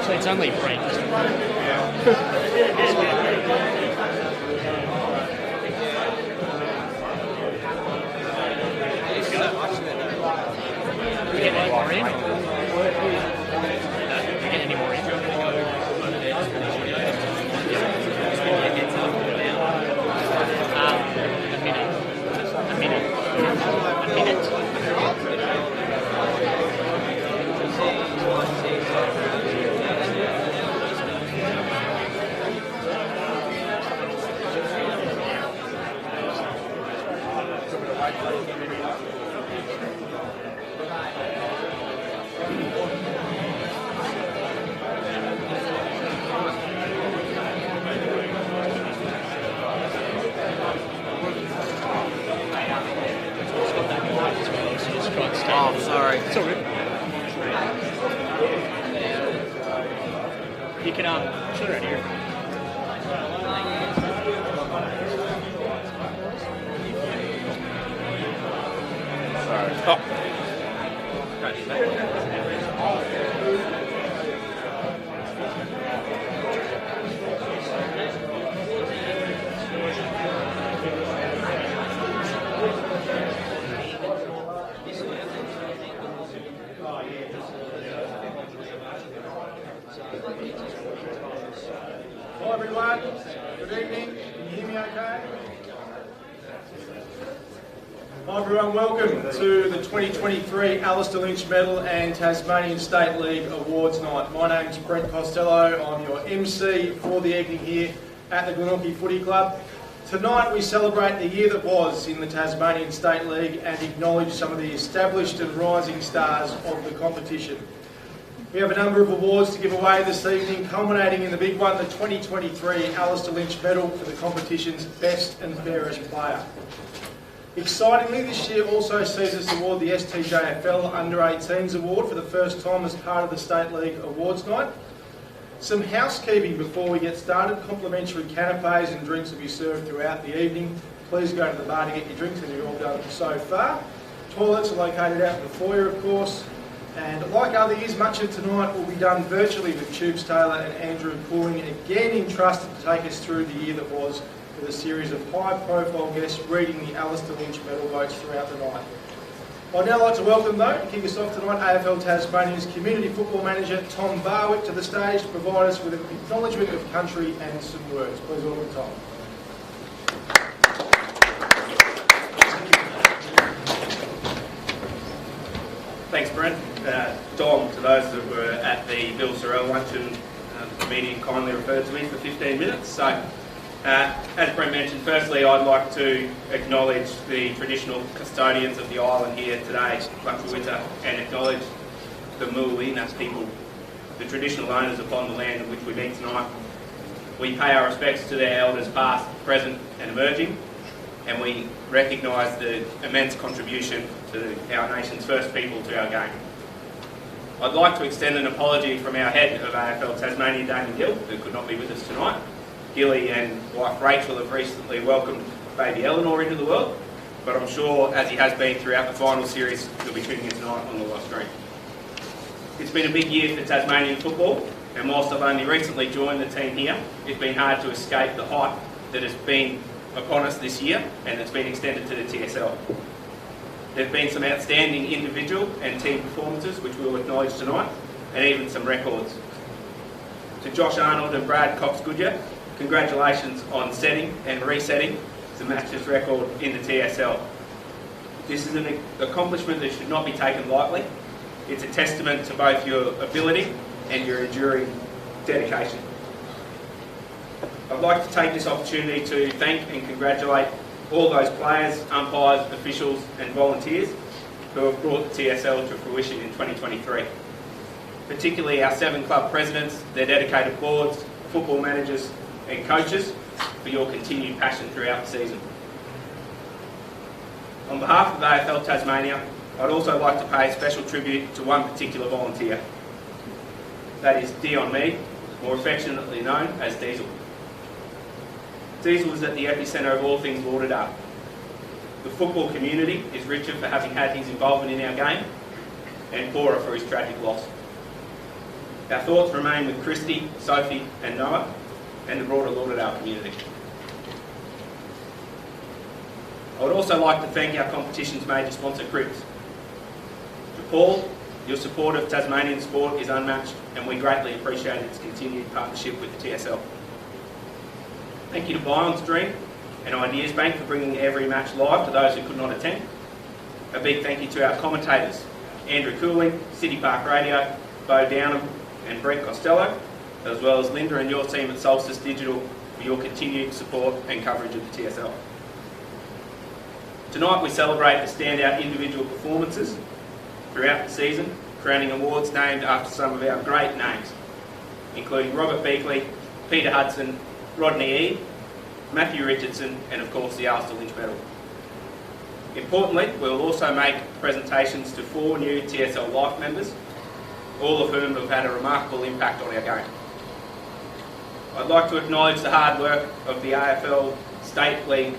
Actually, it's only break. We get any more in? We get any more in? A minute. Oh, sorry. It's all good. You can shoot it right here. Sorry. Hello everyone, good evening, can you hear me okay? Hi everyone, welcome to the 2023 Alastair Lynch Medal and Tasmanian State League Awards Night. My name's Brent Costello, I'm your MC for the evening here at the Glenorchy Footy Club. Tonight we celebrate the year that was in the Tasmanian State League and acknowledge some of the established and rising stars of the competition. We have a number of awards to give away this evening, culminating in the big one, the 2023 Alastair Lynch Medal for the competition's Best and Fairest Player. Excitingly, this year also sees us award the STJFL Under-18s Award for the first time as part of the State League Awards Night. Some housekeeping before we get started. Complimentary canapes and drinks will be served throughout the evening. Please go to the bar to get your drinks, and you've all done so far. Toilets are located out in the foyer, of course. And like other years, much of tonight will be done virtually with Tubes Taylor and Andrew Cooling, again entrusted to take us through the year that was, with a series of high-profile guests reading the Alastair Lynch medal votes throughout the night. I'd now like to welcome, though, to kick us off tonight, AFL Tasmania's Community Football Manager Tom Barwick to the stage to provide us with an acknowledgement of country and some words. Please welcome Tom. Thanks, Brent. Dom, to those that were at the Bill Sorrell luncheon, the meeting kindly referred to me for 15 minutes. So, as Brent mentioned, firstly I'd like to acknowledge the traditional custodians of the island here today, Whakawita, and acknowledge the Muwina people, the traditional owners upon the land on which we meet tonight. We pay our respects to their elders past, present and emerging, and we recognise the immense contribution to our nation's first people to our game. I'd like to extend an apology from our head of AFL Tasmania, Damien Gill, who could not be with us tonight. Gilly and wife Rachel have recently welcomed baby Eleanor into the world, but I'm sure, as he has been throughout the final series, he'll be tuning in tonight on the live stream. It's been a big year for Tasmanian football, and whilst I've only recently joined the team here, it's been hard to escape the hype that has been upon us this year and that's been extended to the TSL. There have been some outstanding individual and team performances which we'll acknowledge tonight, and even some records. To Josh Arnold and Brad Cox-Goodyear, congratulations on setting and resetting the Matches record in the TSL. This is an accomplishment that should not be taken lightly. It's a testament to both your ability and your enduring dedication. I'd like to take this opportunity to thank and congratulate all those players, umpires, officials and volunteers who have brought the TSL to fruition in 2023. Particularly our 7 club presidents, their dedicated boards, football managers and coaches for your continued passion throughout the season. On behalf of AFL Tasmania, I'd also like to pay a special tribute to one particular volunteer. That is Dion Mead, more affectionately known as Diesel. Diesel was at the epicentre of all things lauded up. The football community is richer for having had his involvement in our game, and poorer for his tragic loss. Our thoughts remain with Christy, Sophie and Noah, and the broader Lauderdale community. I would also like to thank our competition's major sponsor, Cribs. To Paul, your support of Tasmanian sport is unmatched, and we greatly appreciate its continued partnership with the TSL. Thank you to Buy On Stream and Ideas Bank for bringing every match live to those who could not attend. A big thank you to our commentators, Andrew Cooling, City Park Radio, Bo Downham and Brent Costello, as well as Linda and your team at Solstice Digital for your continued support and coverage of the TSL. Tonight we celebrate the standout individual performances throughout the season, crowning awards named after some of our great names, including Robert Beakley, Peter Hudson, Rodney Eade, Matthew Richardson and of course the Alastair Lynch medal. Importantly, we will also make presentations to 4 new TSL Life members, all of whom have had a remarkable impact on our game. I'd like to acknowledge the hard work of the AFL State League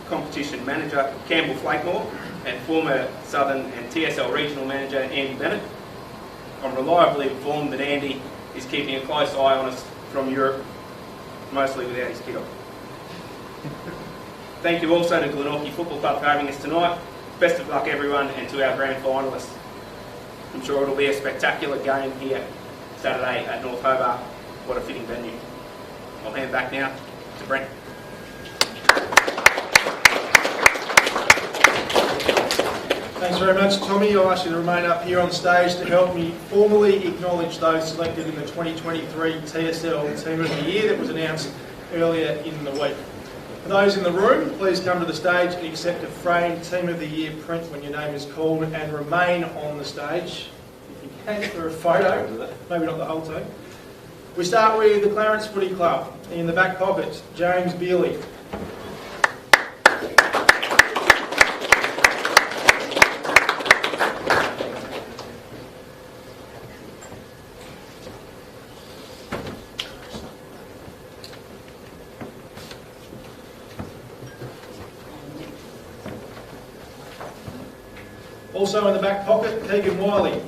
Competition Manager Campbell Flakemore and former Southern and TSL Regional Manager Andy Bennett. I'm reliably informed that Andy is keeping a close eye on us from Europe, mostly without his kit on. Thank you also to Glenorchy Football Club for having us tonight. Best of luck everyone, and to our grand finalists. I'm sure it'll be a spectacular game here Saturday at North Hobart. What a fitting venue. I'll hand back now to Brent. Thanks very much, Tommy. I'll ask you to remain up here on stage to help me formally acknowledge those selected in the 2023 TSL Team of the Year that was announced earlier in the week. For those in the room, please come to the stage and accept a framed Team of the Year print when your name is called and remain on the stage. If you can, for a photo, maybe not the whole team. We start with the Clarence Footy Club. In the back pocket, James Bealey. Also in the back pocket, Keegan Wiley.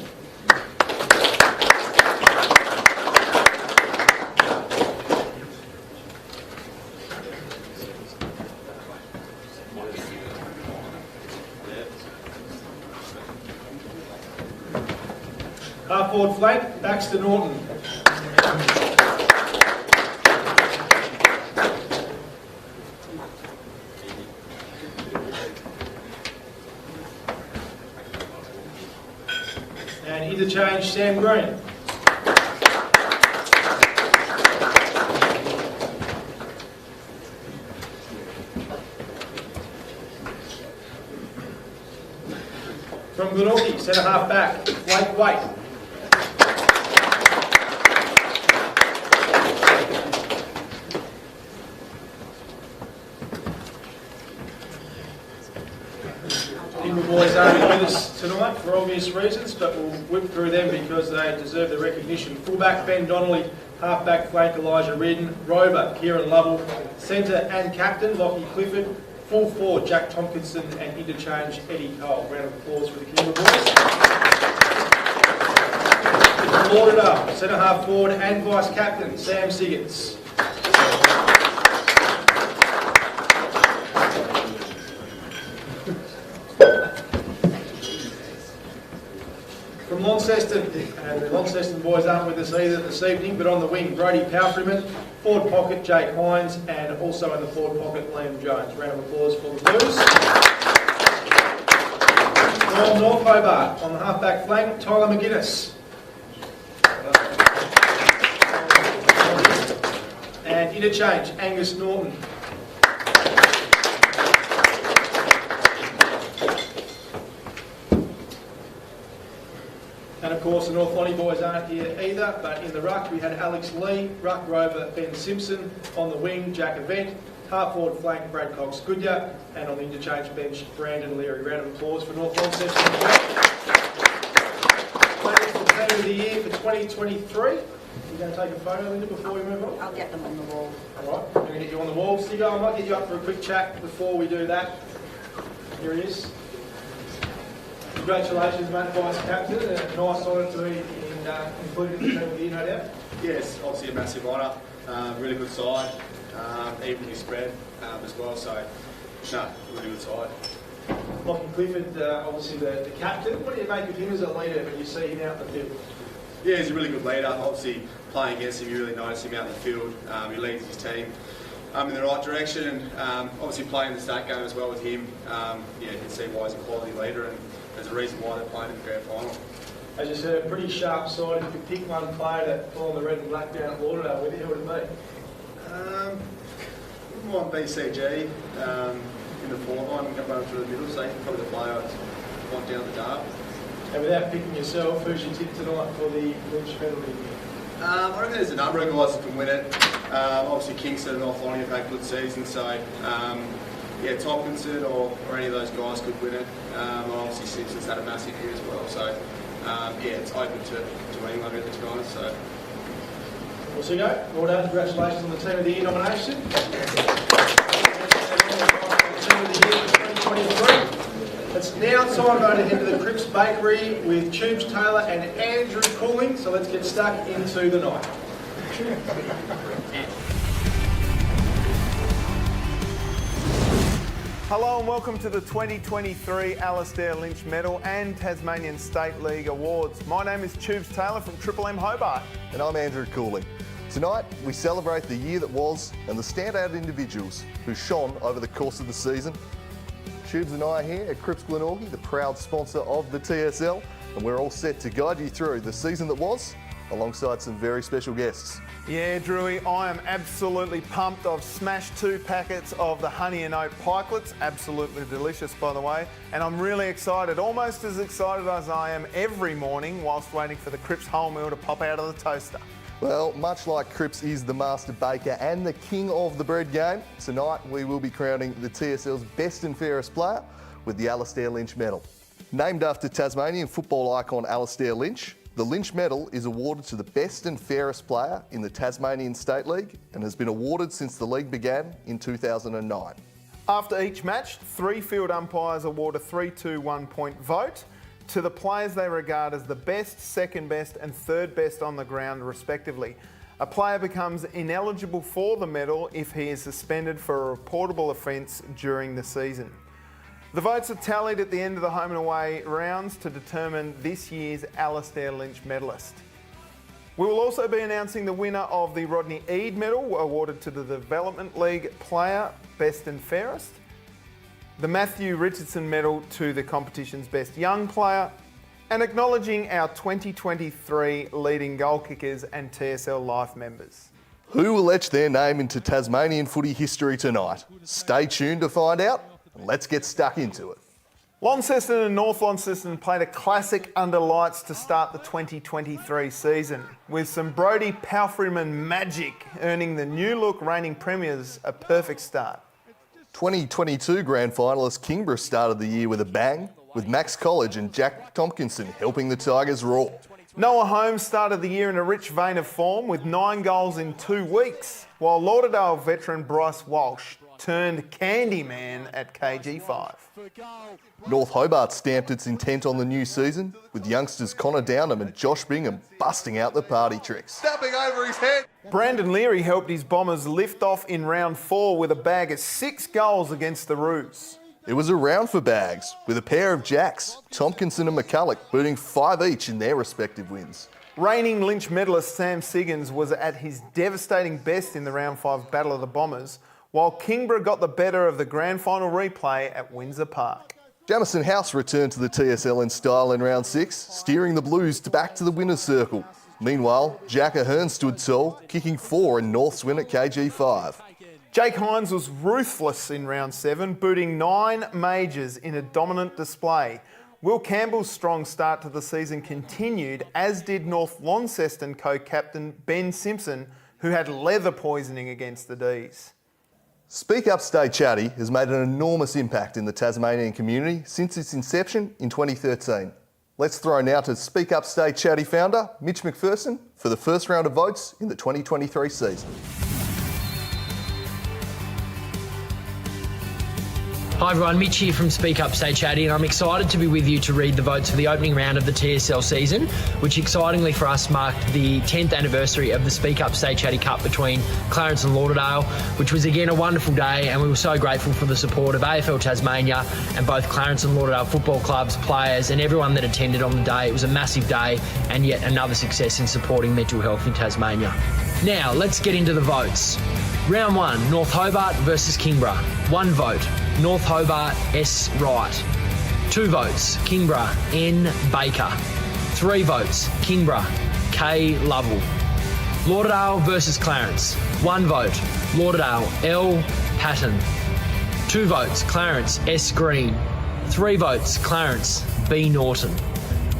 Half forward flank, Baxter Norton. And interchange, Sam Green. From Glenorchy, centre half back, Blake Waite. The boys aren't with us tonight for obvious reasons, but we'll whip through them because they deserve the recognition. Fullback Ben Donnelly, halfback flank Elijah Reardon, rover Kieran Lovell, centre and captain Lockie Clifford, full forward Jack Tompkinson and interchange Eddie Cole. Round of applause for the Kimber boys. Lauderdale, centre half forward and vice captain Sam Siggins. From Launceston, and the Launceston boys aren't with us either this evening, but on the wing, Brody Powfriman, forward pocket, Jake Hines, and also in the forward pocket, Liam Jones. Round of applause for the Blues. From North Hobart, on the half-back flank, Tyler McGuinness. And interchange, Angus Norton. And of course the North Lonnie boys aren't here either, but in the ruck we had Alex Lee, ruck rover Ben Simpson, on the wing Jack Event, half forward flank Brad Cox Goodyear, and on the interchange bench Brandon Leary. Round of applause for North Launceston. Players for Team of the Year for 2023. You're going to take a photo, Linda, before we move on? I'll get them on the wall. Alright, I'm going to get you on the wall. Stiggo, I might get you up for a quick chat before we do that. Here he is. Congratulations, mate, Vice Captain. A nice honour to be included in the Team of the Year, no doubt. Yes, obviously a massive honour. Really good side, evenly spread as well. So, no, really good side. Lockie Clifford, obviously the captain. What do you make of him as a leader when you see him out in the field? Yeah, he's a really good leader. Obviously, playing against him, you really notice him out in the field. He leads his team in the right direction, and obviously playing the state game as well with him. You can see why he's a quality leader, and there's a reason why they're playing in the grand final. As you said, a pretty sharp side. If you could pick one player to pull on the red and black down at Lauderdale with you, who would it be? Wouldn't want BCG in the forward line and go running through the middle, so he's probably the player I'd want down the dart. And without picking yourself, who's your tip tonight for the Lynch medal? I reckon there's a number of guys that can win it. Obviously Kingston and North Lonnie have had good seasons, so Tompkinson or any of those guys could win it. Obviously Simpson's had a massive year as well, so it's open to anyone really, to be honest. So. Well, Stiggo, well done. Congratulations on the Team of the Year nomination. Team of the Year for 2023. It's now time to head to the Cripps Bakery with Tubes Taylor and Andrew Cooling, so let's get stuck into the night. Hello and welcome to the 2023 Alastair Lynch Medal and Tasmanian State League Awards. My name is Tubes Taylor from Triple M Hobart. And I'm Andrew Cooling. Tonight we celebrate the year that was and the standout individuals who shone over the course of the season. Tubes and I are here at Crips Glenorchy, the proud sponsor of the TSL, and we're all set to guide you through the season that was, alongside some very special guests. Yeah, Drewy, I am absolutely pumped. I've smashed 2 packets of the honey and oat pikelets, absolutely delicious by the way, and I'm really excited, almost as excited as I am every morning whilst waiting for the Crips wholemeal to pop out of the toaster. Well, much like Crips is the master baker and the king of the bread game, tonight we will be crowning the TSL's best and fairest player with the Alastair Lynch medal. Named after Tasmanian football icon Alastair Lynch, the Lynch medal is awarded to the best and fairest player in the Tasmanian State League and has been awarded since the league began in 2009. After each match, 3 field umpires award a 3-2-1 point vote to the players they regard as the best, second best and third best on the ground respectively. A player becomes ineligible for the medal if he is suspended for a reportable offence during the season. The votes are tallied at the end of the home and away rounds to determine this year's Alastair Lynch medalist. We will also be announcing the winner of the Rodney Eade medal, awarded to the Development League player, best and fairest. The Matthew Richardson medal to the competition's best young player, and acknowledging our 2023 leading goal kickers and TSL Life members. Who will etch their name into Tasmanian footy history tonight? Stay tuned to find out, and let's get stuck into it. Launceston and North Launceston played a classic under lights to start the 2023 season, with some Brodie Palfreyman magic earning the new look reigning premiers a perfect start. 2022 grand finalist Kingborough started the year with a bang, with Max College and Jack Tompkinson helping the Tigers roar. Noah Holmes started the year in a rich vein of form with 9 goals in 2 weeks, while Lauderdale veteran Bryce Walsh turned Candyman at KG5. North Hobart stamped its intent on the new season, with youngsters Connor Downham and Josh Bingham busting out the party tricks. Stepping over his head. Brandon Leary helped his Bombers lift off in round 4 with a bag of 6 goals against the Roos. It was a round for bags, with a pair of jacks, Tompkinson and McCulloch booting 5 each in their respective wins. Reigning Lynch medalist Sam Siggins was at his devastating best in the round 5 battle of the Bombers, while Kingborough got the better of the grand final replay at Windsor Park. Jamison House returned to the TSL in style in round 6, steering the Blues back to the winner's circle. Meanwhile, Jack Ahern stood tall, kicking 4 in North's win at KG5. Jake Hines was ruthless in round 7, booting 9 majors in a dominant display. Will Campbell's strong start to the season continued, as did North Launceston co-captain Ben Simpson, who had leather poisoning against the D's. Speak Up Stay Chatty has made an enormous impact in the Tasmanian community since its inception in 2013. Let's throw now to Speak Up Stay Chatty founder Mitch McPherson for the first round of votes in the 2023 season. Hi everyone, Mitch here from Speak Up Stay Chatty, and I'm excited to be with you to read the votes for the opening round of the TSL season, which excitingly for us marked the 10th anniversary of the Speak Up Stay Chatty Cup between Clarence and Lauderdale, which was again a wonderful day, and we were so grateful for the support of AFL Tasmania and both Clarence and Lauderdale football clubs, players and everyone that attended on the day. It was a massive day and yet another success in supporting mental health in Tasmania. Now, let's get into the votes. Round 1, North Hobart versus Kingborough. 1 vote, North Hobart S. Wright. 2 votes, Kingborough N. Baker. 3 votes, Kingborough K. Lovell. Lauderdale versus Clarence. 1 vote, Lauderdale L. Patton. 2 votes, Clarence S. Green. 3 votes, Clarence B. Norton.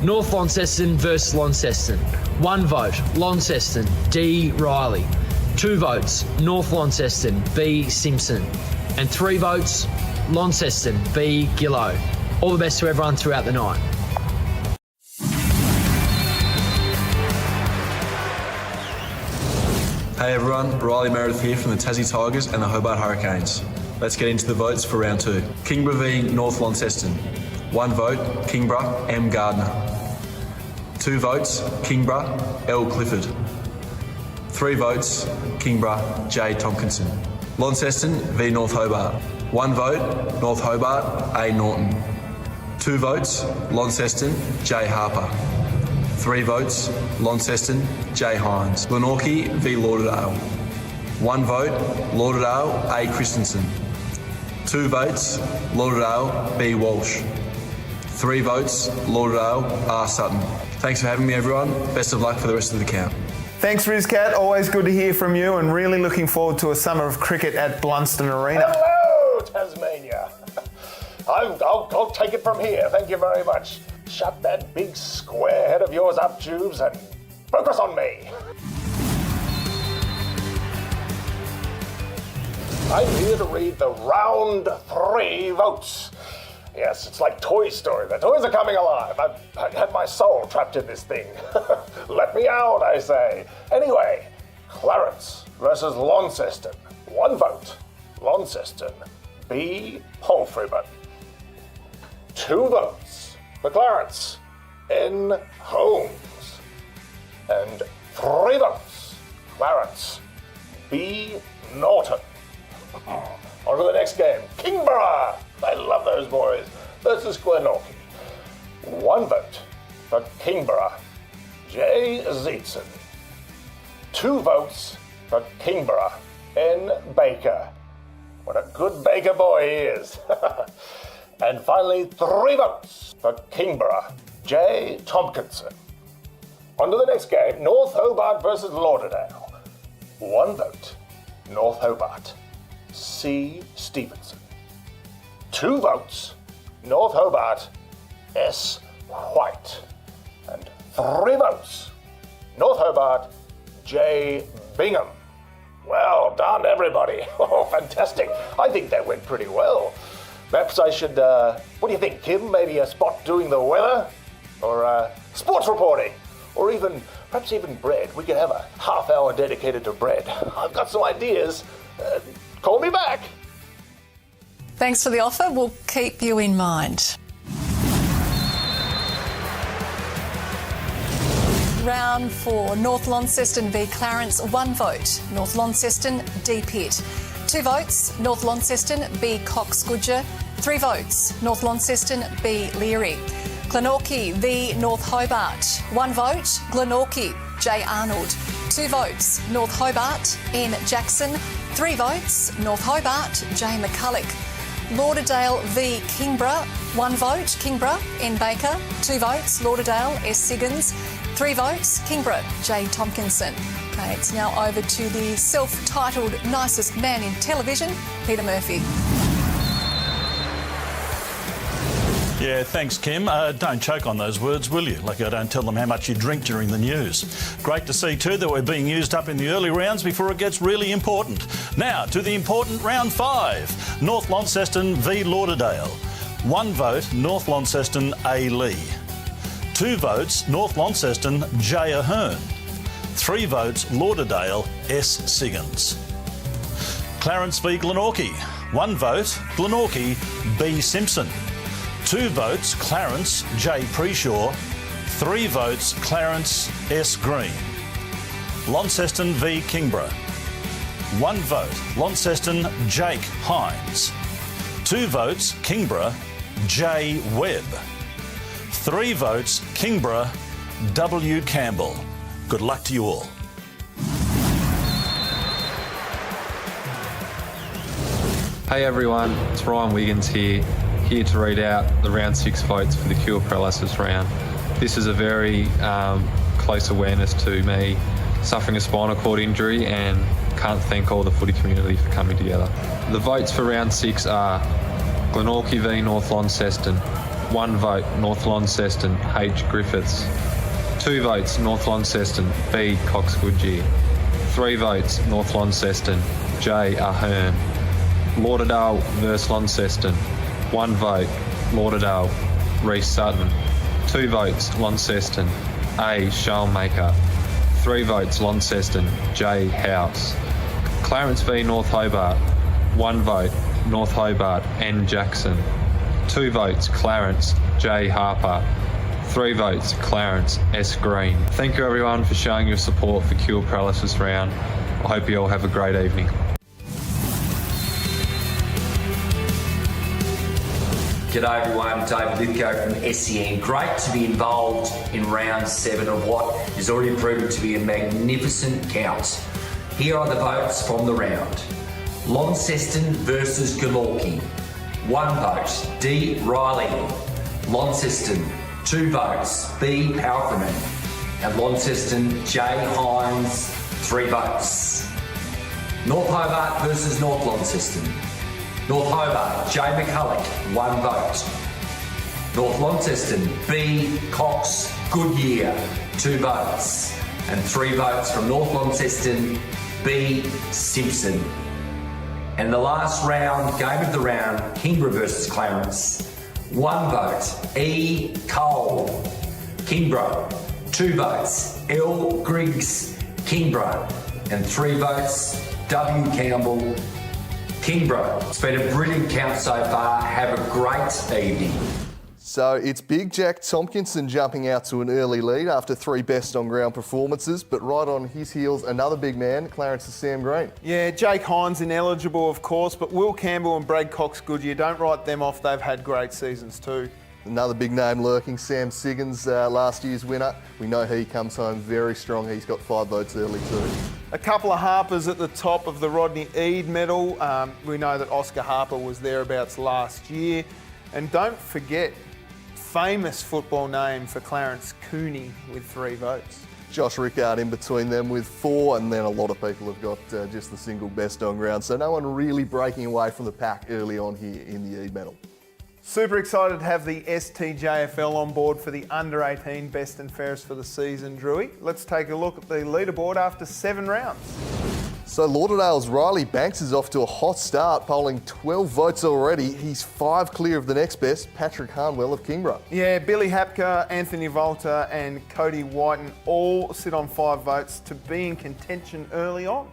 North Launceston versus Launceston. 1 vote, Launceston D. Riley. 2 votes, North Launceston B. Simpson. And 3 votes, Launceston B. Gillow. All the best to everyone throughout the night. Hey everyone, Riley Meredith here from the Tassie Tigers and the Hobart Hurricanes. Let's get into the votes for round 2. Kingborough v North Launceston. 1 vote, Kingborough M. Gardner. 2 votes, Kingborough L. Clifford. 3 votes, Kingborough J. Tompkinson. Launceston v North Hobart. 1 vote, North Hobart A. Norton. 2 votes, Launceston J. Harper. 3 votes, Launceston J. Hines. Glenorchy v Lauderdale. 1 vote, Lauderdale A. Christensen. 2 votes, Lauderdale B. Walsh. 3 votes, Lauderdale R. Sutton. Thanks for having me, everyone. Best of luck for the rest of the count. Thanks, Rizcat. Always good to hear from you, and really looking forward to a summer of cricket at Blunston Arena. Hello, Tasmania. I'll take it from here. Thank you very much. Shut that big square head of yours up, Tubes, and focus on me. I'm here to read the round 3 votes. Yes, it's like Toy Story. The toys are coming alive. I've had my soul trapped in this thing. Let me out, I say. Anyway, Clarence versus Launceston. 1 vote, Launceston B. Palfreyman. 2 votes for Clarence N. Holmes. And 3 votes, Clarence B. Norton. On to the next game, Kingborough. I love those boys. Versus Glenorchy. 1 vote for Kingborough, J. Zeetson. 2 votes for Kingborough, N. Baker. What a good Baker boy he is. And finally, 3 votes for Kingborough, J. Tompkinson. On to the next game, North Hobart versus Lauderdale. 1 vote, North Hobart, C. Stevenson. 2 votes, North Hobart, S. White. And 3 votes, North Hobart, J. Bingham. Well done, everybody. Oh, fantastic. I think that went pretty well. Perhaps I should, what do you think, Kim? Maybe a spot doing the weather? Or sports reporting? Or perhaps even bread. We could have a half hour dedicated to bread. I've got some ideas. Call me back. Thanks for the offer. We'll keep you in mind. Round 4, North Launceston v Clarence, 1 vote, North Launceston D. Pitt. 2 votes, North Launceston B. Cox-Goodger. 3 votes, North Launceston B. Leary. Glenorchy v North Hobart. 1 vote, Glenorchy J. Arnold. 2 votes, North Hobart N. Jackson. 3 votes, North Hobart J. McCulloch. Lauderdale v Kingborough. 1 vote, Kingborough N. Baker. 2 votes, Lauderdale S. Siggins. 3 votes, Kingborough J. Tompkinson. Okay, it's now over to the self-titled nicest man in television, Peter Murphy. Yeah, thanks, Kim. Don't choke on those words, will you? Like I don't tell them how much you drink during the news. Great to see, too, that we're being used up in the early rounds before it gets really important. Now, to the important round 5, North Launceston v Lauderdale. 1 vote, North Launceston A. Lee. 2 votes, North Launceston J. Ahern. 3 votes, Lauderdale S. Siggins. Clarence v Glenorchy. 1 vote, Glenorchy B. Simpson. 2 votes, Clarence J. Preshaw. 3 votes, Clarence S. Green. Launceston v Kingborough. 1 vote, Launceston Jake Hines. 2 votes, Kingborough J. Webb. 3 votes, Kingborough W. Campbell. Good luck to you all. Hey everyone, it's Ryan Wiggins here to read out the round 6 votes for the Cure Paralysis round. This is a very close awareness to me suffering a spinal cord injury, and can't thank all the footy community for coming together. The votes for round 6 are Glenorchy v North Launceston. 1 vote, North Launceston H. Griffiths. 2 votes, North Launceston B. Cox-Goodyear. 3 votes, North Launceston J. Ahern. Lauderdale vs Launceston. 1 vote, Lauderdale Reece Sutton. 2 votes, Launceston A. Shalmaker. 3 votes, Launceston J. House. Clarence v North Hobart. 1 vote, North Hobart N. Jackson. 2 votes, Clarence J. Harper. 3 votes, Clarence S. Green. Thank you everyone for showing your support for Cure Paralysis round. I hope you all have a great evening. G'day everyone, David Lithgow from SEN. Great to be involved in round 7 of what is already proven to be a magnificent count. Here are the votes from the round. Launceston versus Glenorchy. 1 vote, D. Riley. Launceston, 2 votes, B. Palfreman. And Launceston, J. Hines, 3 votes. North Hobart versus North Launceston. North Hobart, J. McCulloch, 1 vote. North Launceston, B. Cox Goodyear, 2 votes. And 3 votes from North Launceston, B. Simpson. And the last round, game of the round, Kingborough versus Clarence. 1 vote, E. Cole, Kingborough. 2 votes, L. Griggs, Kingborough. And 3 votes, W. Campbell, Kingborough. It's been a brilliant count so far. Have a great evening. So it's Big Jack Tompkinson jumping out to an early lead after 3 best on ground performances, but right on his heels, another big man, Clarence's Sam Green. Yeah, Jake Hines ineligible, of course, but Will Campbell and Brad Cox Goodyear, don't write them off. They've had great seasons too. Another big name lurking, Sam Siggins, last year's winner. We know he comes home very strong. He's got 5 votes early too. A couple of Harpers at the top of the Rodney Eade medal. We know that Oscar Harper was thereabouts last year. And don't forget, famous football name for Clarence, Cooney, with 3 votes. Josh Rickard in between them with 4, and then a lot of people have got just the single best on ground. So no one really breaking away from the pack early on here in the Eade medal. Super excited to have the STJFL on board for the under-18 best and fairest for the season, Drewy. Let's take a look at the leaderboard after 7 rounds. So Lauderdale's Riley Banks is off to a hot start, polling 12 votes already. He's 5 clear of the next best, Patrick Harnwell of Kingborough. Yeah, Billy Hapka, Anthony Volta and Cody Whiten all sit on 5 votes to be in contention early on.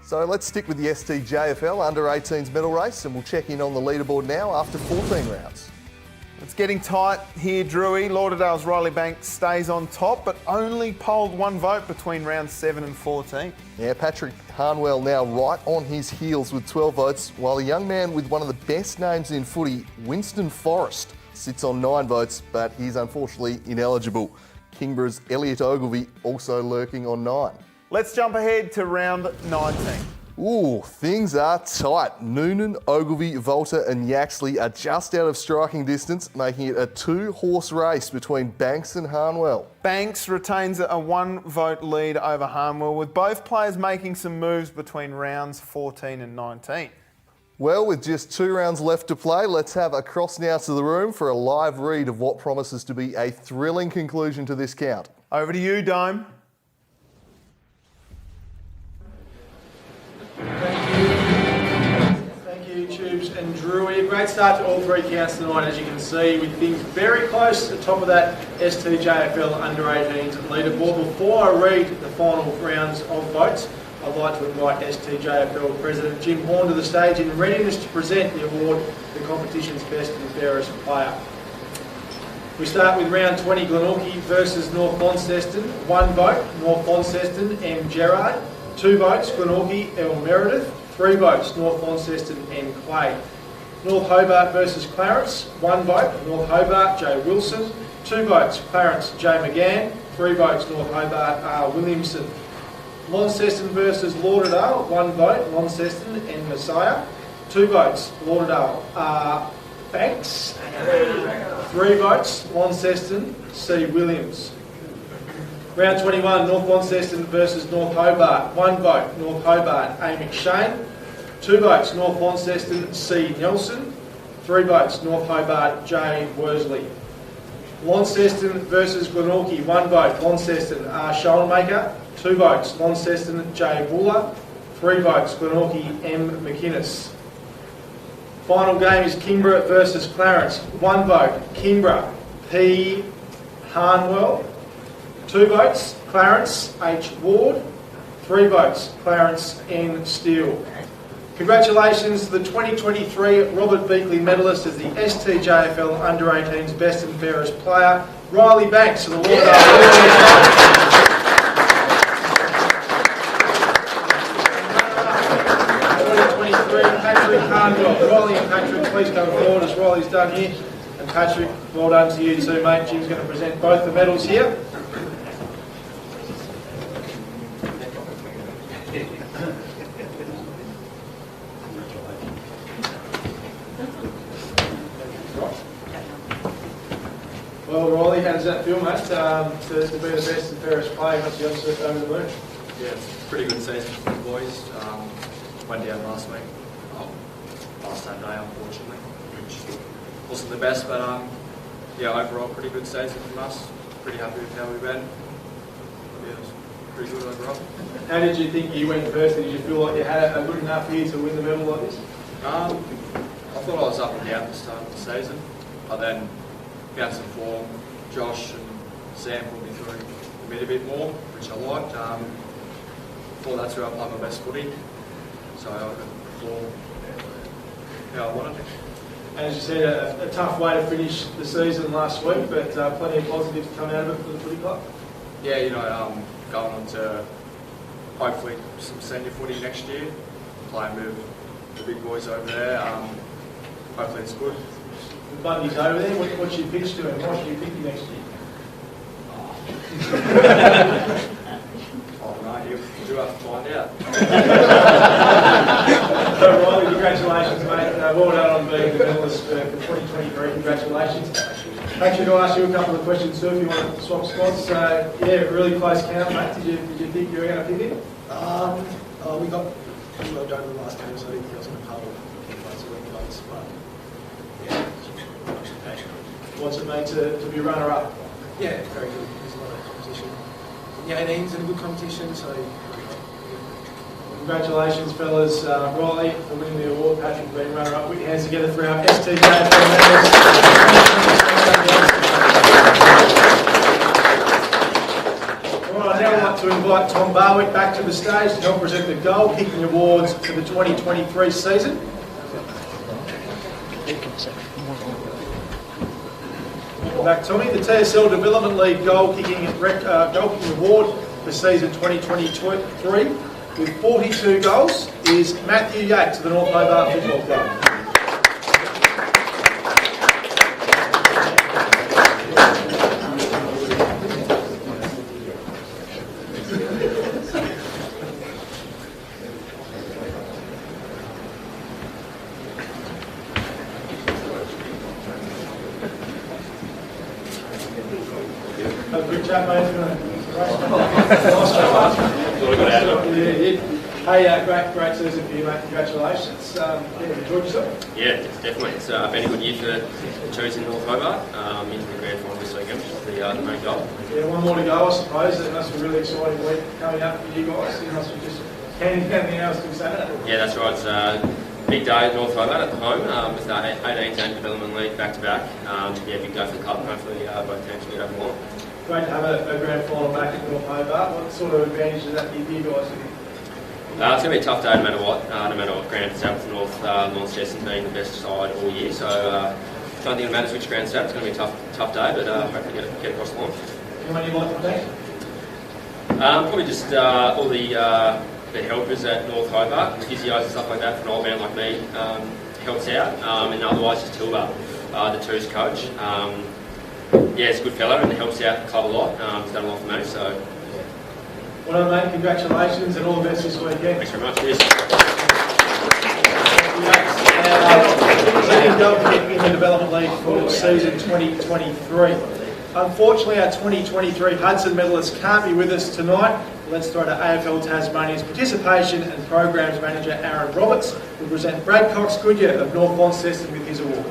So let's stick with the STJFL under-18s medal race, and we'll check in on the leaderboard now after 14 rounds. It's getting tight here, Drewy. Lauderdale's Riley Banks stays on top, but only polled 1 vote between rounds 7 and 14. Yeah, Patrick Harnwell now right on his heels with 12 votes, while a young man with one of the best names in footy, Winston Forrest, sits on 9 votes, but he's unfortunately ineligible. Kingborough's Elliot Ogilvie also lurking on 9. Let's jump ahead to round 19. Ooh, things are tight. Noonan, Ogilvie, Volta and Yaxley are just out of striking distance, making it a 2-horse race between Banks and Harnwell. Banks retains a 1-vote lead over Harnwell, with both players making some moves between rounds 14 and 19. Well, with just 2 rounds left to play, let's have a cross now to the room for a live read of what promises to be a thrilling conclusion to this count. Over to you, Dome. Thank you, Tubes and Drewy. A great start to all 3 counts tonight, as you can see, with things very close at the top of that STJFL under-18s leaderboard. Before I read the final rounds of votes, I'd like to invite STJFL President Jim Horn to the stage in readiness to present the award for the competition's best and fairest player. We start with round 20, Glenorchy versus North Launceston. 1 vote, North Launceston, M. Gerard. 2 votes, Glenorchy, L. Meredith. 3 votes, North Launceston, M. Clay. North Hobart versus Clarence. 1 vote, North Hobart, J. Wilson. 2 votes, Clarence, J. McGann. 3 votes, North Hobart, R. Williamson. Launceston versus Lauderdale. 1 vote, Launceston, N. Messiah. 2 votes, Lauderdale, R. Banks. 3 votes, Launceston, C. Williams. Round 21, North Launceston versus North Hobart. 1 vote, North Hobart, A. McShane. 2 votes, North Launceston, C. Nelson. 3 votes, North Hobart, J. Worsley. Launceston versus Glenorchy. 1 vote, Launceston, R. Schoenmaker. 2 votes, Launceston, J. Wooler. 3 votes, Glenorchy, M. McInnes. Final game is Kingborough versus Clarence. 1 vote, Kingborough, P. Harnwell. 2 votes, Clarence, H. Ward. 3 votes, Clarence, N. Steele. Congratulations to the 2023 Robert Beakley medalist as the STJFL Under-18's Best and Fairest player, Riley Banks of the Lauderdale. Patrick Harnwell. Riley and Patrick, please come forward as Riley's done here. And Patrick, well done to you too, mate. Jim's going to present both the medals here. does that feel, mate, to be the best and fairest player once you obviously over the moon? Yeah, it's a pretty good season for the boys. Went down last week, last Saturday, unfortunately, which wasn't the best, but yeah, overall pretty good season from us. Pretty happy with how we went. Yeah, it was pretty good overall. How did you think you went first? Did you feel like you had a good enough year to win the medal like this? I thought I was up and down at the start of the season, but then found some form. Josh and Sam put me through a bit more, which I liked. Before that, through I played my best footy, so I could perform how I wanted. And as you said, a tough way to finish the season last week, but plenty of positives coming out of it for the footy club. Yeah, you know, going on to hopefully some senior footy next year, playing with the big boys over there. Hopefully it's good. The Bundy's over there. What's your pitch to him? What should you pick next year? I don't know. You do have to find out. Riley, congratulations, mate. Well done on being the medalist for 2023. Congratulations. Actually, to ask you a couple of questions too, if you want to swap spots. Yeah, really close count, mate. Did you think you were going to pick it? We got pretty well done in the last game, so I didn't think I was going to pull votes or win votes. But yeah, what's it made to be runner-up? Yeah, very good. There's a lot of competition. The 18's in a good competition, so. Congratulations, fellas. Riley for winning the award, Patrick for being runner-up. Put your hands together for our STJ medalists. All right, now I'd like to invite Tom Barwick back to the stage to help present the goal kicking awards for the 2023 season. Welcome back, Tommy. The TSL Development League goal kicking award for season 2023 with 42 goals is Matthew Yates of the North Hobart Football Club. Have a good chat, mate. Hey, great season for you, mate. Congratulations. Enjoyed yourself? Yeah, definitely. It's been a good year for choosing North Hobart into the grand final this weekend, which is the main goal. Yeah, one more to go, I suppose. It must be a really exciting week coming up for you guys. You must be just handing anything else to Saturday. Yeah, that's right. It's a big day at North Hobart at the home with the 18 Game Development League back-to-back. Yeah, big day for the club, and hopefully both teams will get over more. Great to have a grand final back at North Hobart. What sort of advantage does that give you guys? It's going to be a tough day no matter what ground it's at, with North Launceston being the best side all year. So I don't think it matters which ground it's at. It's going to be a tough day, but hopefully get across the line. Anyone you'd like to thank? Probably just all the helpers at North Hobart, physios and stuff like that for an old man like me helps out. And otherwise just Tilba, the tourist coach. Yeah, he's a good fellow and helps out the club a lot. He's done a lot for me, so. Well done, mate. Congratulations and all the best this weekend. Thanks very much. Cheers. In the Development League for season 2023. Unfortunately, our 2023 Hudson medalists can't be with us tonight. Let's throw to AFL Tasmania's Participation and Programs Manager Aaron Roberts, who will present Brad Cox-Goodyear of North Launceston with his award.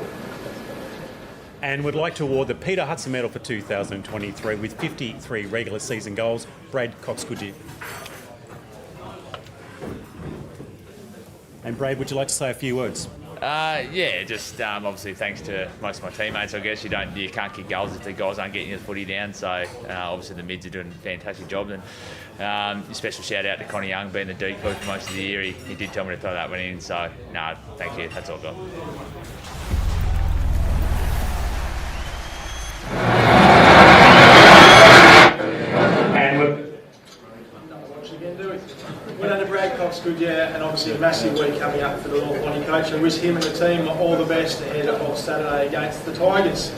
And we'd like to award the Peter Hudson Medal for 2023 with 53 regular season goals, Brad Cox-Goodyear. And Brad, would you like to say a few words? Yeah, just obviously thanks to most of my teammates. I guess you can't kick goals if the guys aren't getting the footy down. So obviously the mids are doing a fantastic job. And a special shout out to Connie Young being the decoy for most of the year. He did tell me to throw that one in. So no, thank you. That's all I've got. Well done to Brad Cox-Goodyear, and obviously a massive week coming up for the North Lonnie coach, and wish him and the team all the best ahead of Saturday against the Tigers.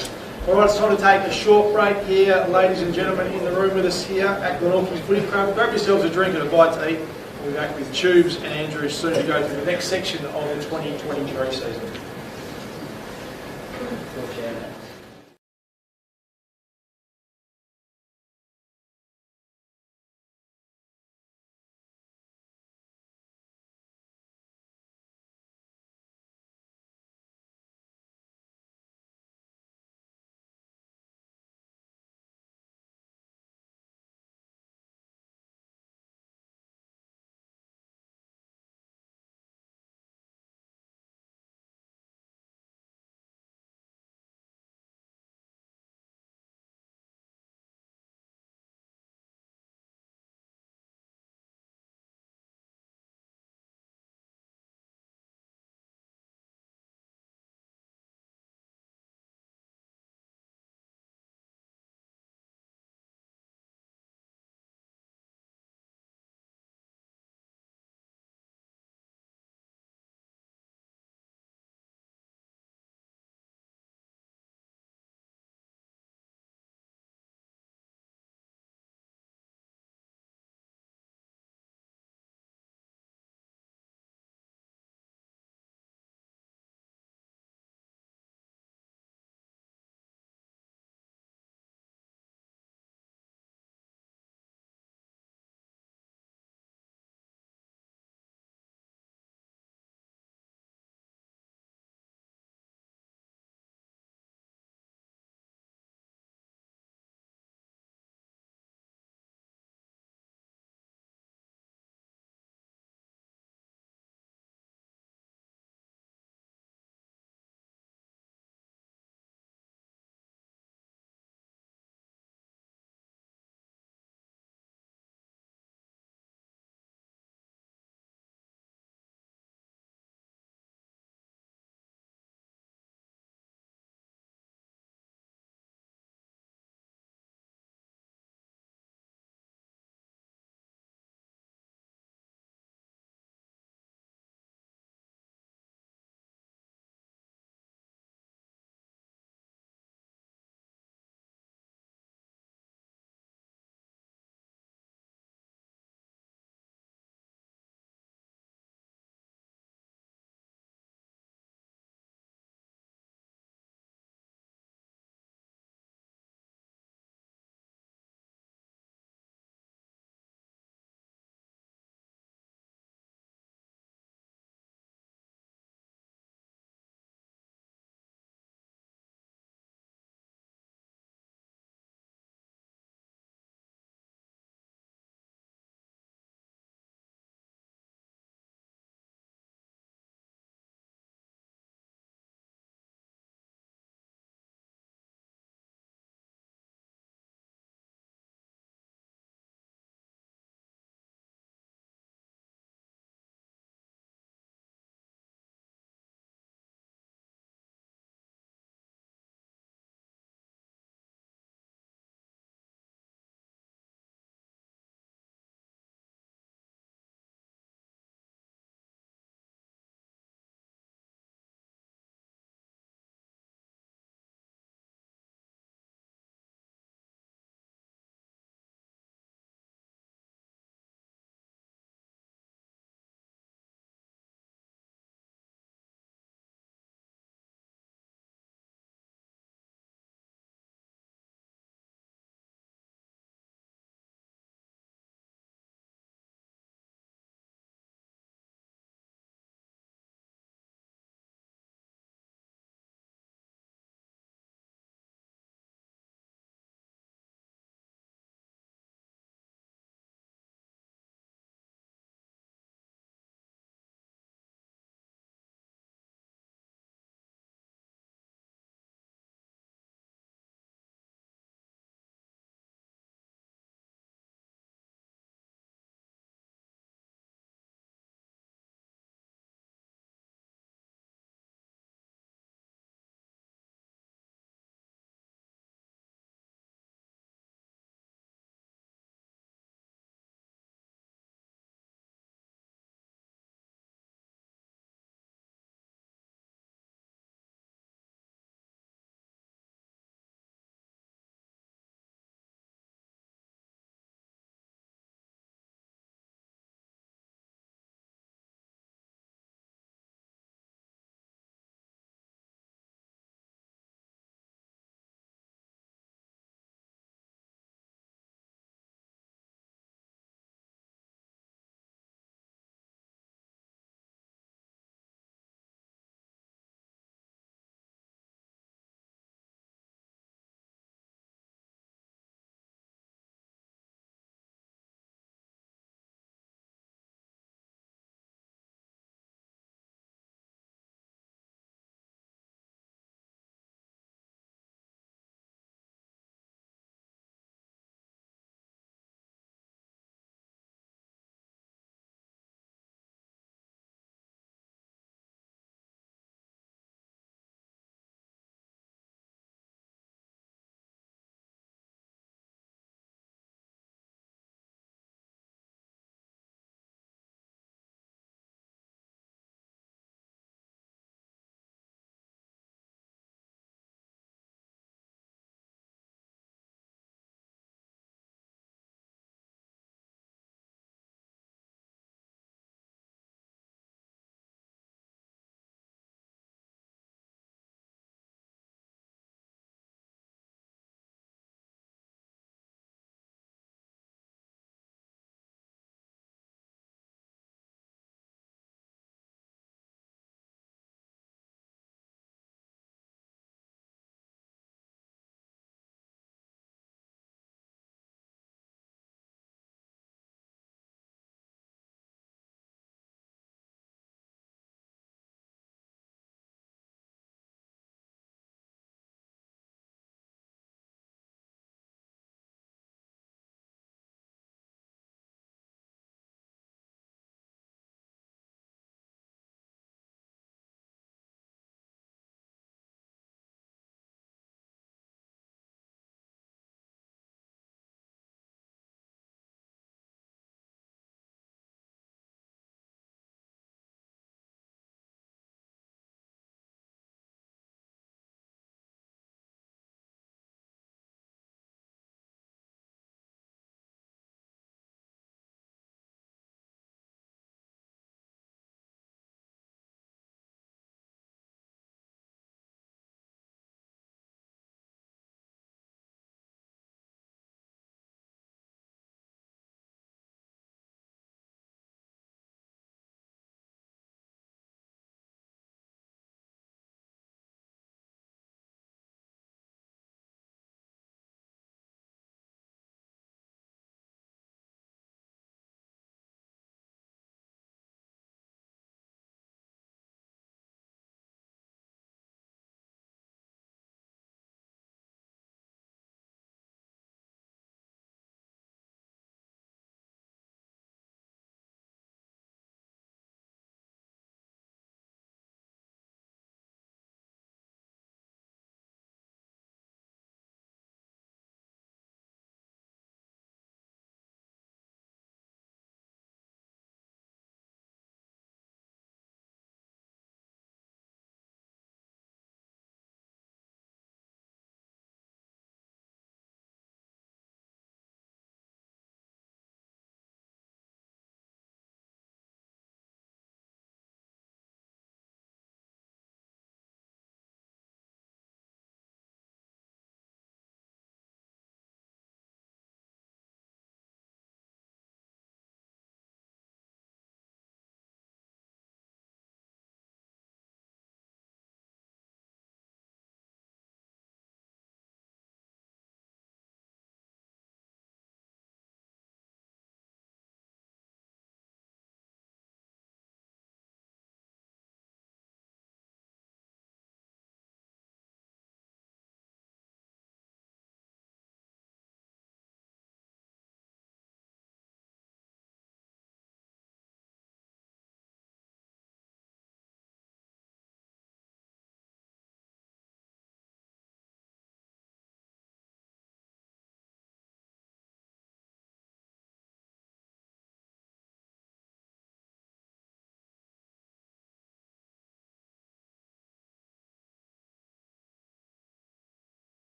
All right, it's time to take a short break here, ladies and gentlemen, in the room with us here at Glenorchy Footy Club. Grab yourselves a drink and a bite to eat. We'll be back with Tubes and Andrew soon to go through the next section of the 2023 season.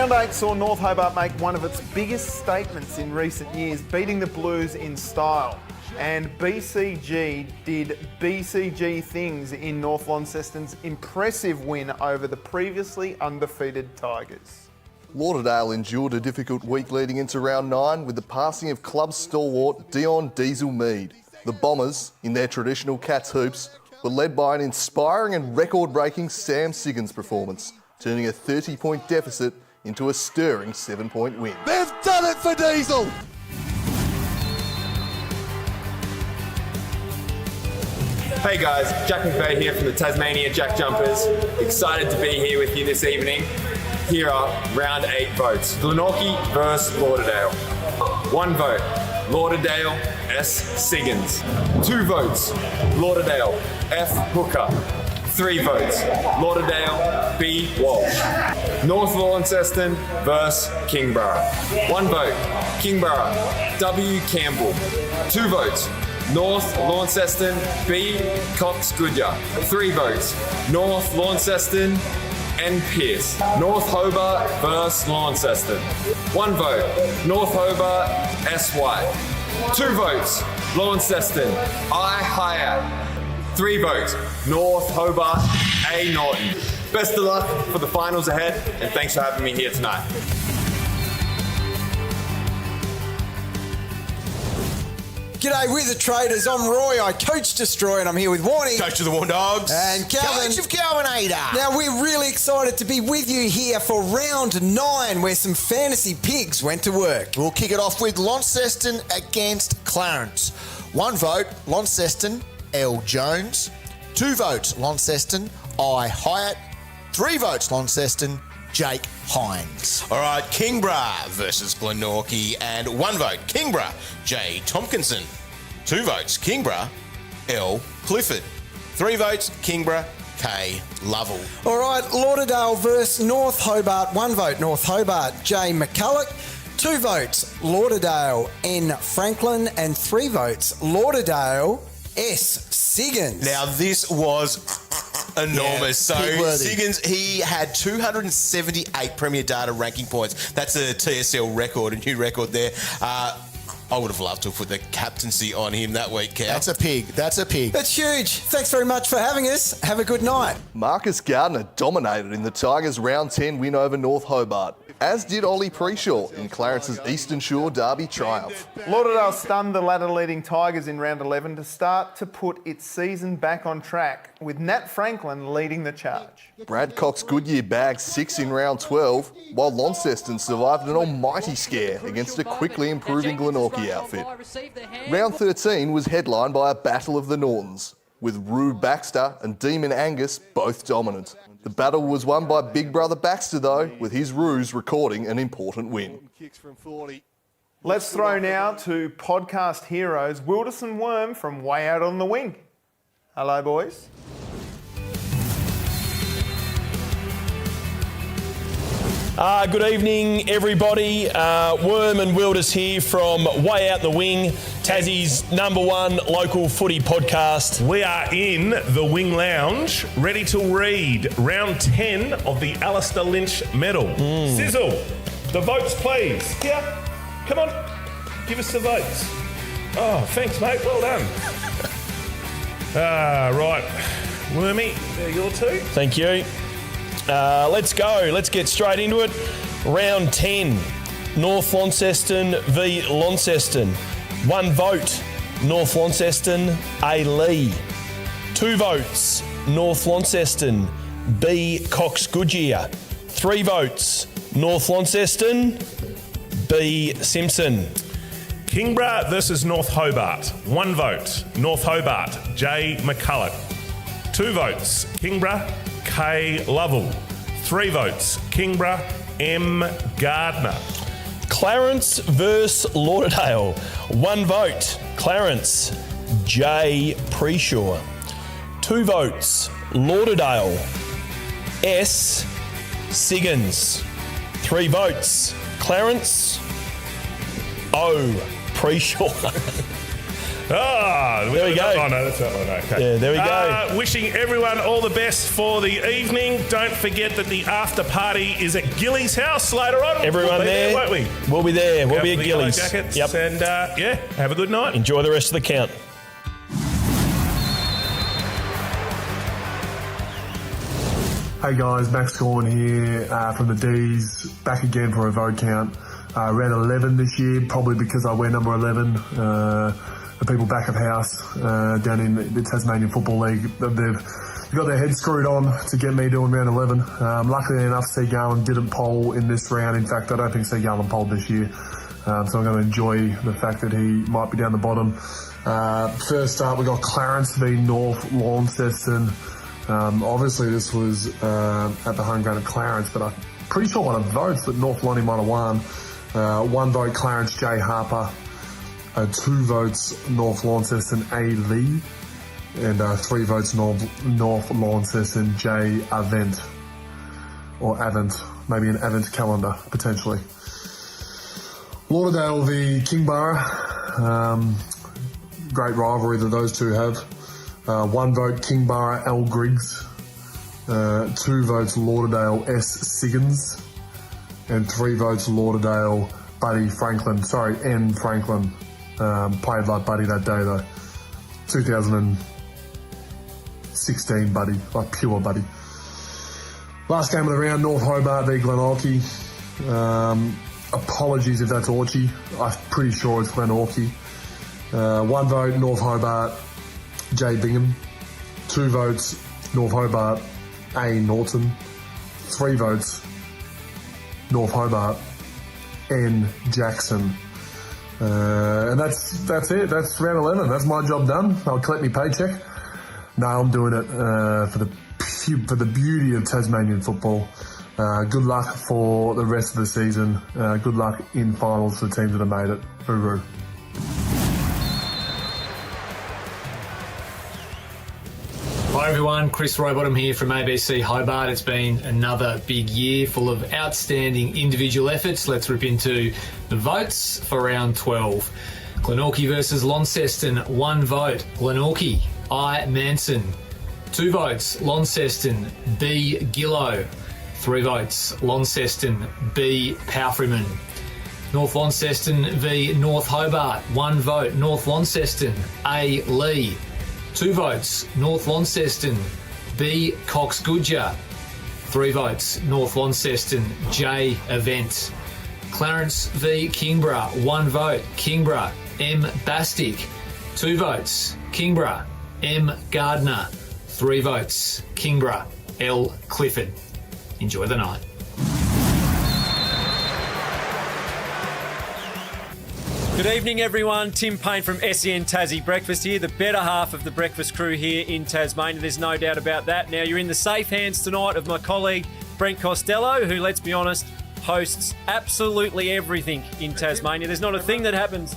Round 8 saw North Hobart make one of its biggest statements in recent years, beating the Blues in style. And BCG did BCG things in North Launceston's impressive win over the previously undefeated Tigers. Lauderdale endured a difficult week leading into round 9 with the passing of club stalwart Dion Diesel Mead. The Bombers, in their traditional Cats hoops, were led by an inspiring and record-breaking Sam Siggins performance, turning a 30-point deficit into a stirring 7-point win. They've done it for Diesel! Hey guys, Jack McVeigh here from the Tasmania Jack Jumpers. Excited to be here with you this evening. Here are round 8 votes. Glenorchy versus Lauderdale. 1 vote, Lauderdale S. Siggins. 2 votes, Lauderdale F. Hooker. 3 votes, Lauderdale B. Walsh. North Launceston versus Kingborough. 1 vote, Kingborough W. Campbell. 2 votes, North Launceston B. Cox Goodyear. 3 votes, North Launceston N. Pearce. North Hobart versus Launceston. 1 vote, North Hobart S. White. 2 votes, Launceston I. Hyatt. 3 votes, North Hobart A. Norton. Best of luck for the finals ahead, and thanks for having me here tonight. G'day, we're the Traders. I'm Roy. I coach Destroy, and I'm here with Warnie. Coach of the War Dogs. And Calvin. Coach of Calvinator. Now, we're really excited to be with you here for round 9, where some fantasy pigs went to work. We'll kick it off with Launceston against Clarence. 1 vote, Launceston L. Jones. 2 votes, Launceston I. Hyatt. 3 votes, Launceston Jake Hines. All right, Kingborough versus Glenorchy, and 1 vote, Kingborough J. Tompkinson. 2 votes, Kingborough L. Clifford. 3 votes, Kingborough K. Lovell. All right, Lauderdale versus North Hobart. 1 vote, North Hobart J. McCulloch. 2 votes, Lauderdale N. Franklin, and 3 votes, Lauderdale S. Siggins. Now, this was enormous. Yeah, so pig-worthy. Siggins, he had 278 Premier Data ranking points. That's a TSL record, a new record there. I would have loved to have put the captaincy on him that week, Cal. That's a pig. That's a pig. That's huge. Thanks very much for having us. Have a good night. Marcus Gardner dominated in the Tigers' round 10 win over North Hobart, as did Ollie Preshaw in Clarence's Eastern Shore Derby triumph. Lauderdale stunned the ladder-leading Tigers in round 11 to start to put its season back on track, with Nat Franklin leading the charge. Brad Cox Goodyear bagged 6 in round 12, while Launceston survived an almighty scare against a quickly improving Glenorchy outfit. Round 13 was headlined by a battle of the Nortons, with Rue Baxter and Demon Angus both dominant. The battle was won by Big Brother Baxter, though, with his Roos recording an important win. Let's throw now to podcast heroes Wilderson Worm from way out on the wing. Hello, boys. Good evening, everybody. Worm and Wilders here from Way Out the Wing, Tassie's #1 local footy podcast. We are in the Wing Lounge, ready to read round 10 of the Alastair Lynch medal. Sizzle, the votes, please. Here, come on, give us the votes. Oh, thanks, mate. Well done. Right, Wormy, they're your 2. Thank you. Let's go. Let's get straight into it. Round 10, North Launceston v Launceston. 1 vote, North Launceston A. Lee. 2 votes, North Launceston B. Cox Goodyear. 3 votes, North Launceston B. Simpson. Kingborough versus North Hobart. 1 vote, North Hobart J. McCulloch. 2 votes, Kingborough K. Lovell. 3 votes, Kingborough M. Gardner. Clarence versus Lauderdale. 1 vote, Clarence J. Preshaw. 2 votes, Lauderdale S. Siggins. 3 votes, Clarence O. Preshaw. There we go. Oh, no, that's that one. Okay. Yeah, there we go. Wishing everyone all the best for the evening. Don't forget that the after party is at Gilly's house later on. Everyone we'll be there, won't we? We'll be there. We'll be at The yellow Gilly's. jackets. Yep. And yeah, have a good night. Enjoy the rest of the count. Hey guys, Max Gorn here from the D's, back again for a vote count. Round 11 this year, probably because I wear number 11. The people back of house down in the Tasmanian Football League, they've got their heads screwed on to get me doing round 11. Luckily enough, C. Garland didn't poll in this round. In fact, I don't think C. Garland polled this year. So I'm going to enjoy the fact that he might be down the bottom. First up, we got Clarence v North Launceston. Obviously, this was at the home ground of Clarence, but I'm pretty sure one of the votes that North Lonnie might have won. 1 vote Clarence J. Harper, 2 votes North Launceston A. Lee, and 3 votes North Launceston J. Avent, or Avent, maybe an Avent calendar potentially. Lauderdale v Kingborough, great rivalry that those two have. 1 vote Kingborough L. Griggs, 2 votes Lauderdale S. Siggins, and 3 votes Lauderdale Buddy Franklin. Sorry, N. Franklin. Played like Buddy that day though. 2016 Buddy, like pure Buddy. Last game of the round, North Hobart v Glenorchy. Apologies if that's Orchie. I'm pretty sure it's Glenorchy. 1 vote North Hobart J. Bingham, 2 votes North Hobart A. Norton, 3 votes North Hobart N. Jackson, and that's it. That's round 11. That's my job done. I'll collect my paycheck. No, I'm doing it for the beauty of Tasmanian football. Good luck for the rest of the season. Good luck in finals for the teams that have made it. Hooroo. Hi everyone, Chris Rowbottom here from ABC Hobart. It's been another big year full of outstanding individual efforts. Let's rip into the votes for round 12. Glenorchy versus Launceston, 1 vote. Glenorchy, I. Manson. 2 votes. Launceston, B. Gillow. 3 votes. Launceston, B. Palfreyman. North Launceston v North Hobart, 1 vote. North Launceston, A. Lee. 2 votes, North Launceston, B. Cox Goodyer. 3 votes, North Launceston, J. Event. Clarence v Kingborough, 1 vote, Kingborough, M. Bastick. 2 votes, Kingborough, M. Gardner. 3 votes, Kingborough, L. Clifford. Enjoy the night. Good evening, everyone. Tim Payne from SEN Tassie Breakfast here, the better half of the breakfast crew here in Tasmania. There's no doubt about that. Now, you're in the safe hands tonight of my colleague, Brent Costello, who, let's be honest, hosts absolutely everything in Tasmania. There's not a thing that happens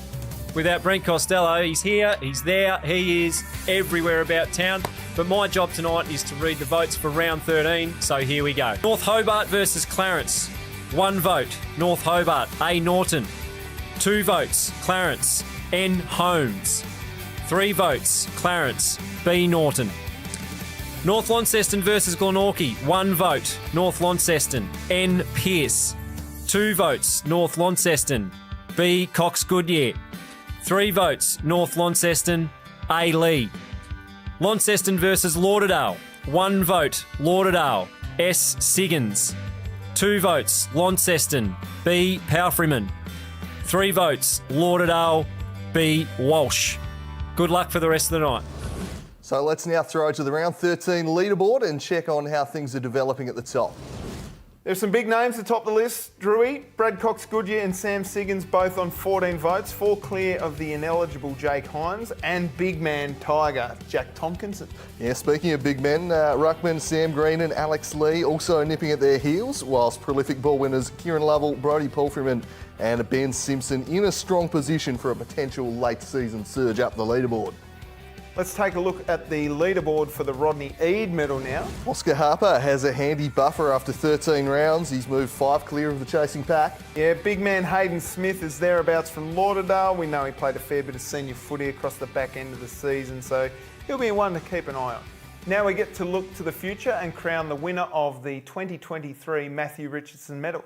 without Brent Costello. He's here, he's there, he is everywhere about town. But my job tonight is to read the votes for round 13, so here we go. North Hobart versus Clarence. 1 vote, North Hobart, A. Norton. 2 votes, Clarence, N. Holmes. 3 votes, Clarence, B. Norton. North Launceston versus Glenorchy, 1 vote, North Launceston, N. Pearce. 2 votes, North Launceston, B. Cox Goodyear. 3 votes, North Launceston, A. Lee. Launceston versus Lauderdale, 1 vote, Lauderdale, S. Siggins. 2 votes, Launceston, B. Palfreyman. 3 votes, Lauderdale, B. Walsh. Good luck for the rest of the night. So let's now throw to the round 13 leaderboard and check on how things are developing at the top. There's some big names to top the list. Drewy, Brad Cox Goodyear and Sam Siggins both on 14 votes, 4 clear of the ineligible Jake Hines and big man Tiger, Jack Tompkinson. Yeah, speaking of big men, Ruckman, Sam Green and Alex Lee also nipping at their heels, whilst prolific ball winners Kieran Lovell, Brodie Palfreyman and Ben Simpson in a strong position for a potential late season surge up the leaderboard. Let's take a look at the leaderboard for the Rodney Eade medal now. Oscar Harper has a handy buffer after 13 rounds. He's moved 5 clear of the chasing pack. Yeah, big man Hayden Smith is thereabouts from Lauderdale. We know he played a fair bit of senior footy across the back end of the season, so he'll be one to keep an eye on. Now we get to look to the future and crown the winner of the 2023 Matthew Richardson Medal.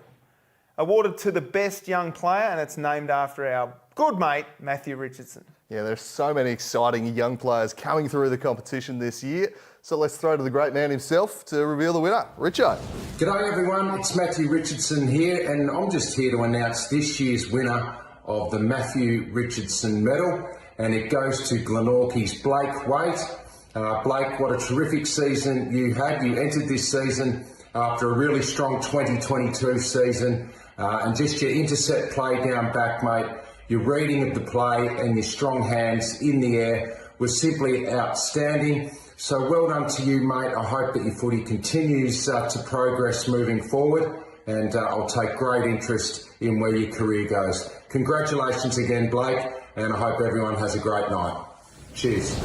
Awarded to the best young player, and it's named after our good mate, Matthew Richardson. Yeah, there's so many exciting young players coming through the competition this year. So let's throw to the great man himself to reveal the winner. Richo. G'day everyone, it's Matthew Richardson here, and I'm just here to announce this year's winner of the Matthew Richardson Medal, and it goes to Glenorchy's Blake Waite. Blake, what a terrific season you had. You entered this season after a really strong 2022 season, and just your intercept play down back, mate. Your reading of the play and your strong hands in the air was simply outstanding. So well done to you, mate. I hope that your footy continues to progress moving forward, and I'll take great interest in where your career goes. Congratulations again, Blake, and I hope everyone has a great night. Cheers.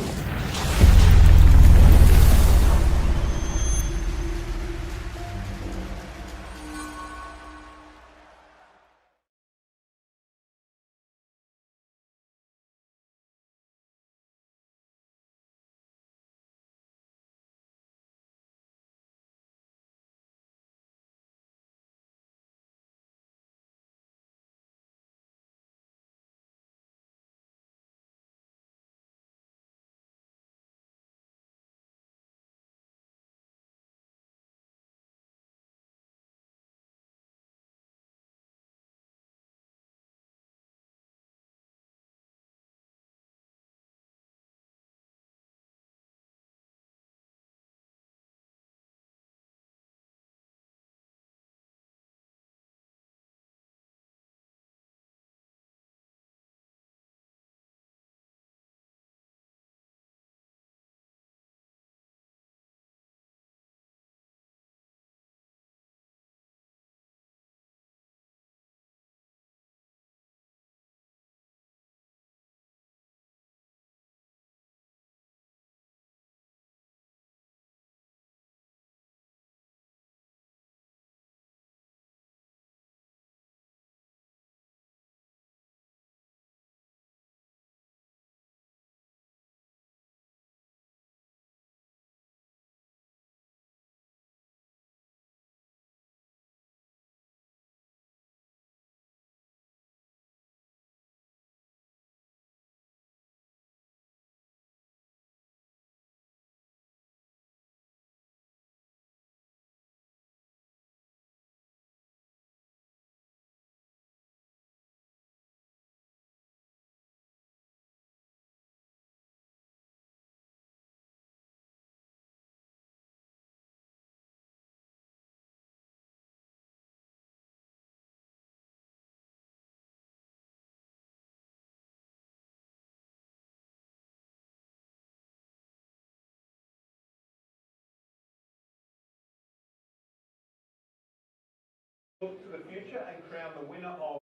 Look to the future and crown the winner of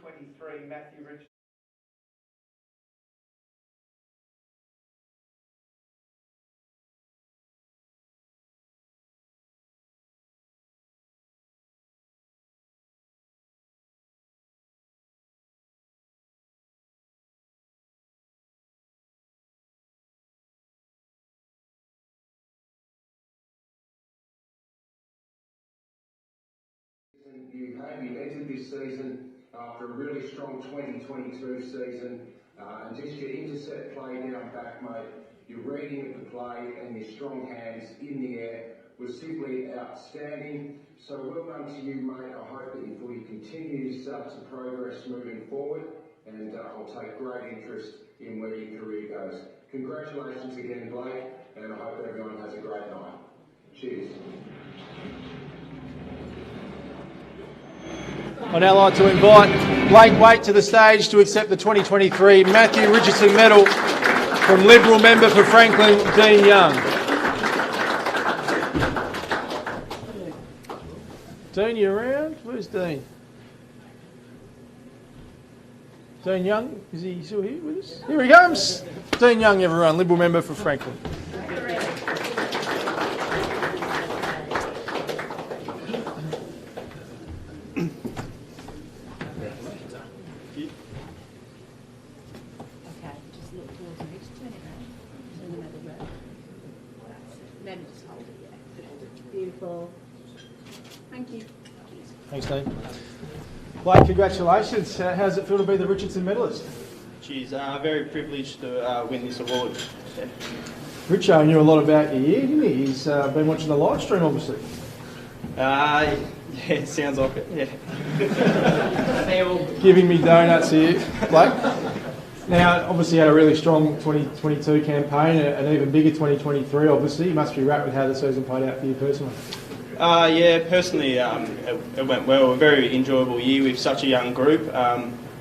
23 Matthew Richardson. You entered this season after a really strong 2022 season, and just your intercept play down back, mate, your reading of the play and your strong hands in the air was simply outstanding. So well done to you, mate. I hope that your footy continues to progress moving forward, and I'll take great interest in where your career goes. Congratulations again, Blake, and I hope everyone has a great night. Cheers. I'd now like to invite Blake Waite to the stage to accept the 2023 Matthew Richardson Medal from Liberal Member for Franklin, Dean Young. Dean, you around? Where's Dean? Dean Young, is he still here with us? Here he comes. Dean Young, everyone, Liberal member for Franklin. Beautiful. Thank you. Thanks, Dave. Blake, congratulations. How's it feel to be the Richardson medalist? Geez, very privileged to win this award. Yeah. Richo knew a lot about your year, didn't he? He's been watching the live stream, obviously. Yeah, it sounds like it, yeah. Giving me donuts here, Blake. Now, obviously, you had a really strong 2022 campaign, an even bigger 2023, obviously. You must be wrapped with how the season played out for you personally. Yeah, personally, it went well. A very enjoyable year with such a young group.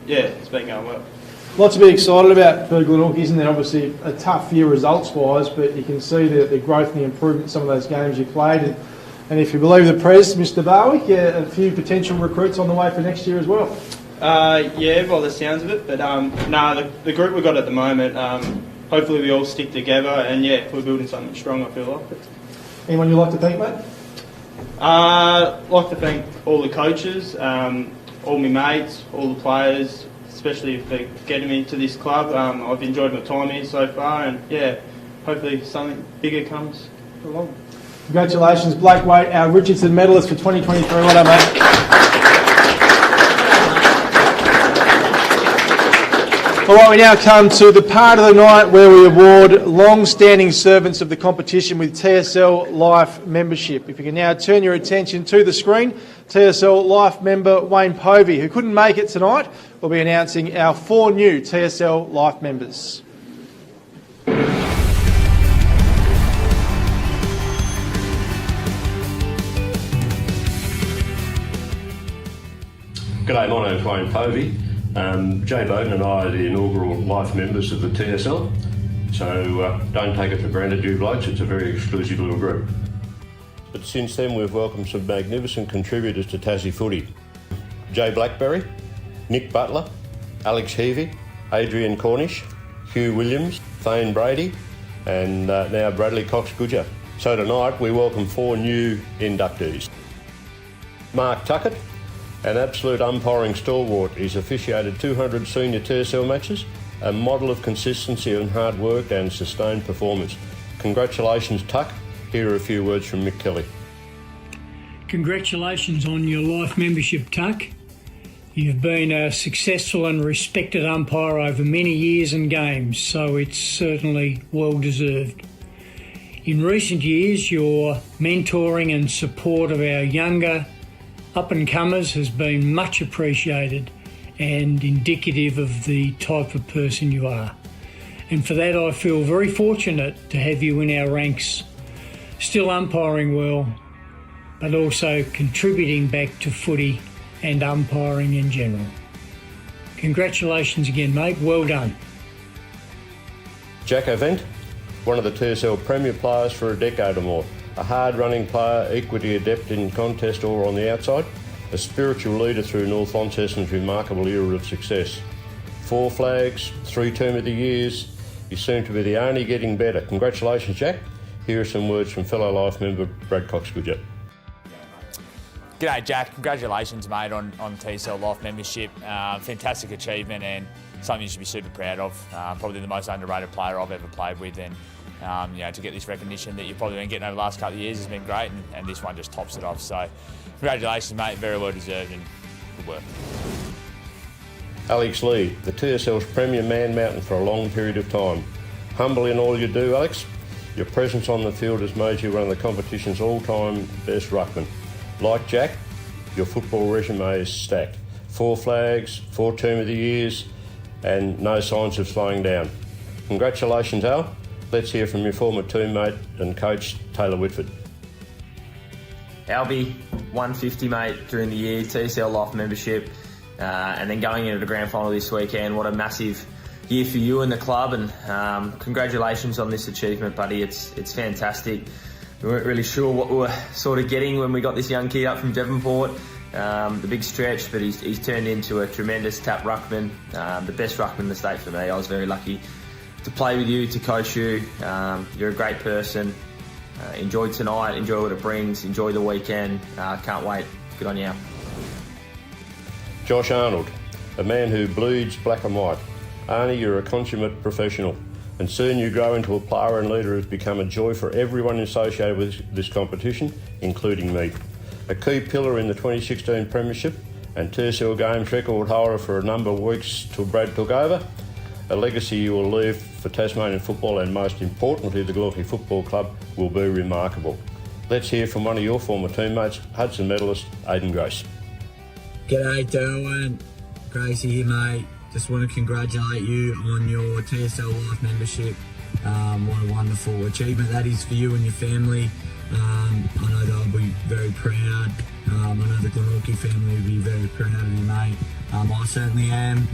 Yeah, it's been going well. Lots to be excited about for Glenorchy, isn't there? Obviously, a tough year results-wise, but you can see the growth and the improvement in some of those games you played. And if you believe the press, Mr. Barwick, a few potential recruits on the way for next year as well. Yeah, by the sounds of it. But the group we've got at the moment, hopefully we all stick together, and yeah, we're building something strong, I feel like. Anyone you'd like to thank, mate? I'd like to thank all the coaches, all my mates, all the players, especially for getting me to this club. I've enjoyed my time here so far, and yeah, hopefully something bigger comes along. Congratulations, Blake Waite, our Richardson medalist for 2023. Well done, mate. All right, we now come to the part of the night where we award long-standing servants of the competition with TSL Life membership. If you can now turn your attention to the screen, TSL Life member Wayne Povey, who couldn't make it tonight, will be announcing our 4 new TSL Life members. G'day, my name's Wayne Povey. Jay Bowden and I are the inaugural Life members of the TSL, so don't take it for granted, you blokes, it's a very exclusive little group. But since then we've welcomed some magnificent contributors to Tassie footy. Jay Blackberry, Nick Butler, Alex Heavey, Adrian Cornish, Hugh Williams, Thane Brady and now Bradley Cox-Goodger. So tonight we welcome 4 new inductees. Mark Tuckett, an absolute umpiring stalwart. He's officiated 200 senior TSL matches, a model of consistency and hard work and sustained performance. Congratulations, Tuck. Here are a few words from Mick Kelly. Congratulations on your Life membership, Tuck. You've been a successful and respected umpire over many years and games, so it's certainly well deserved. In recent years, your mentoring and support of our younger up-and-comers has been much appreciated and indicative of the type of person you are. And for that I feel very fortunate to have you in our ranks, still umpiring well, but also contributing back to footy and umpiring in general. Congratulations again, mate. Well done. Jack Avent, one of the TSL Premier players for a decade or more. A hard-running player, equity adept in contest or on the outside, a spiritual leader through North Launceston's remarkable era of success. 4 flags, 3 Team of the Years. You seem to be the only getting better. Congratulations, Jack. Here are some words from fellow Life member Brad Cox-Goodger. G'day, Jack. Congratulations, mate, on TSL Life membership. Fantastic achievement and something you should be super proud of. Probably the most underrated player I've ever played with, and to get this recognition that you've probably been getting over the last couple of years has been great, and this one just tops it off. So, congratulations, mate. Very well deserved and good work. Alex Lee, the TSL's Premier Man Mountain for a long period of time. Humble in all you do, Alex. Your presence on the field has made you one of the competition's all-time best ruckmen. Like Jack, your football resume is stacked. 4 flags, 4 Team of the Years, and no signs of slowing down. Congratulations, Al. Let's hear from your former teammate and coach, Taylor Whitford. Albie, 150, mate, during the year, TSL Life membership, and then going into the grand final this weekend. What a massive year for you and the club, and congratulations on this achievement, buddy. It's fantastic. We weren't really sure what we were sort of getting when we got this young kid up from Devonport, the big stretch, but he's turned into a tremendous tap ruckman, the best ruckman in the state for me. I was very lucky to play with you, to coach you. You're a great person. Enjoy tonight, enjoy what it brings, enjoy the weekend. Can't wait. Good on you. Josh Arnold, a man who bleeds black and white. Arnie, you're a consummate professional, and soon you grow into a player and leader who's become a joy for everyone associated with this competition, including me. A key pillar in the 2016 Premiership and TSL Games record holder for a number of weeks till Brad took over. A legacy you will leave for Tasmanian football, and most importantly the Glenorchy Football Club, will be remarkable. Let's hear from one of your former teammates, Hudson medalist Aidan Grace. G'day Derwin, Gracie here mate. Just want to congratulate you on your TSL Life membership. What a wonderful achievement that is for you and your family. I know they'll be very proud. I know the Glenorchy family will be very proud of you mate. I certainly am.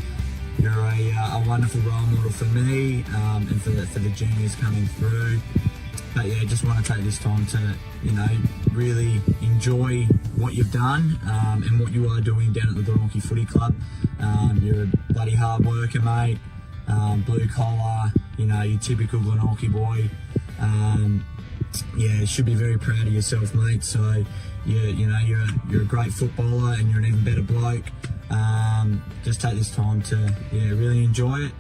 You're a wonderful role model for me and for the juniors coming through. But yeah, just want to take this time to, really enjoy what you've done and what you are doing down at the Glenorchy Footy Club. You're a bloody hard worker, mate. Blue collar, your typical Glenorchy boy. You should be very proud of yourself, mate. So, you're a great footballer and you're an even better bloke. Just take this time to, really enjoy it.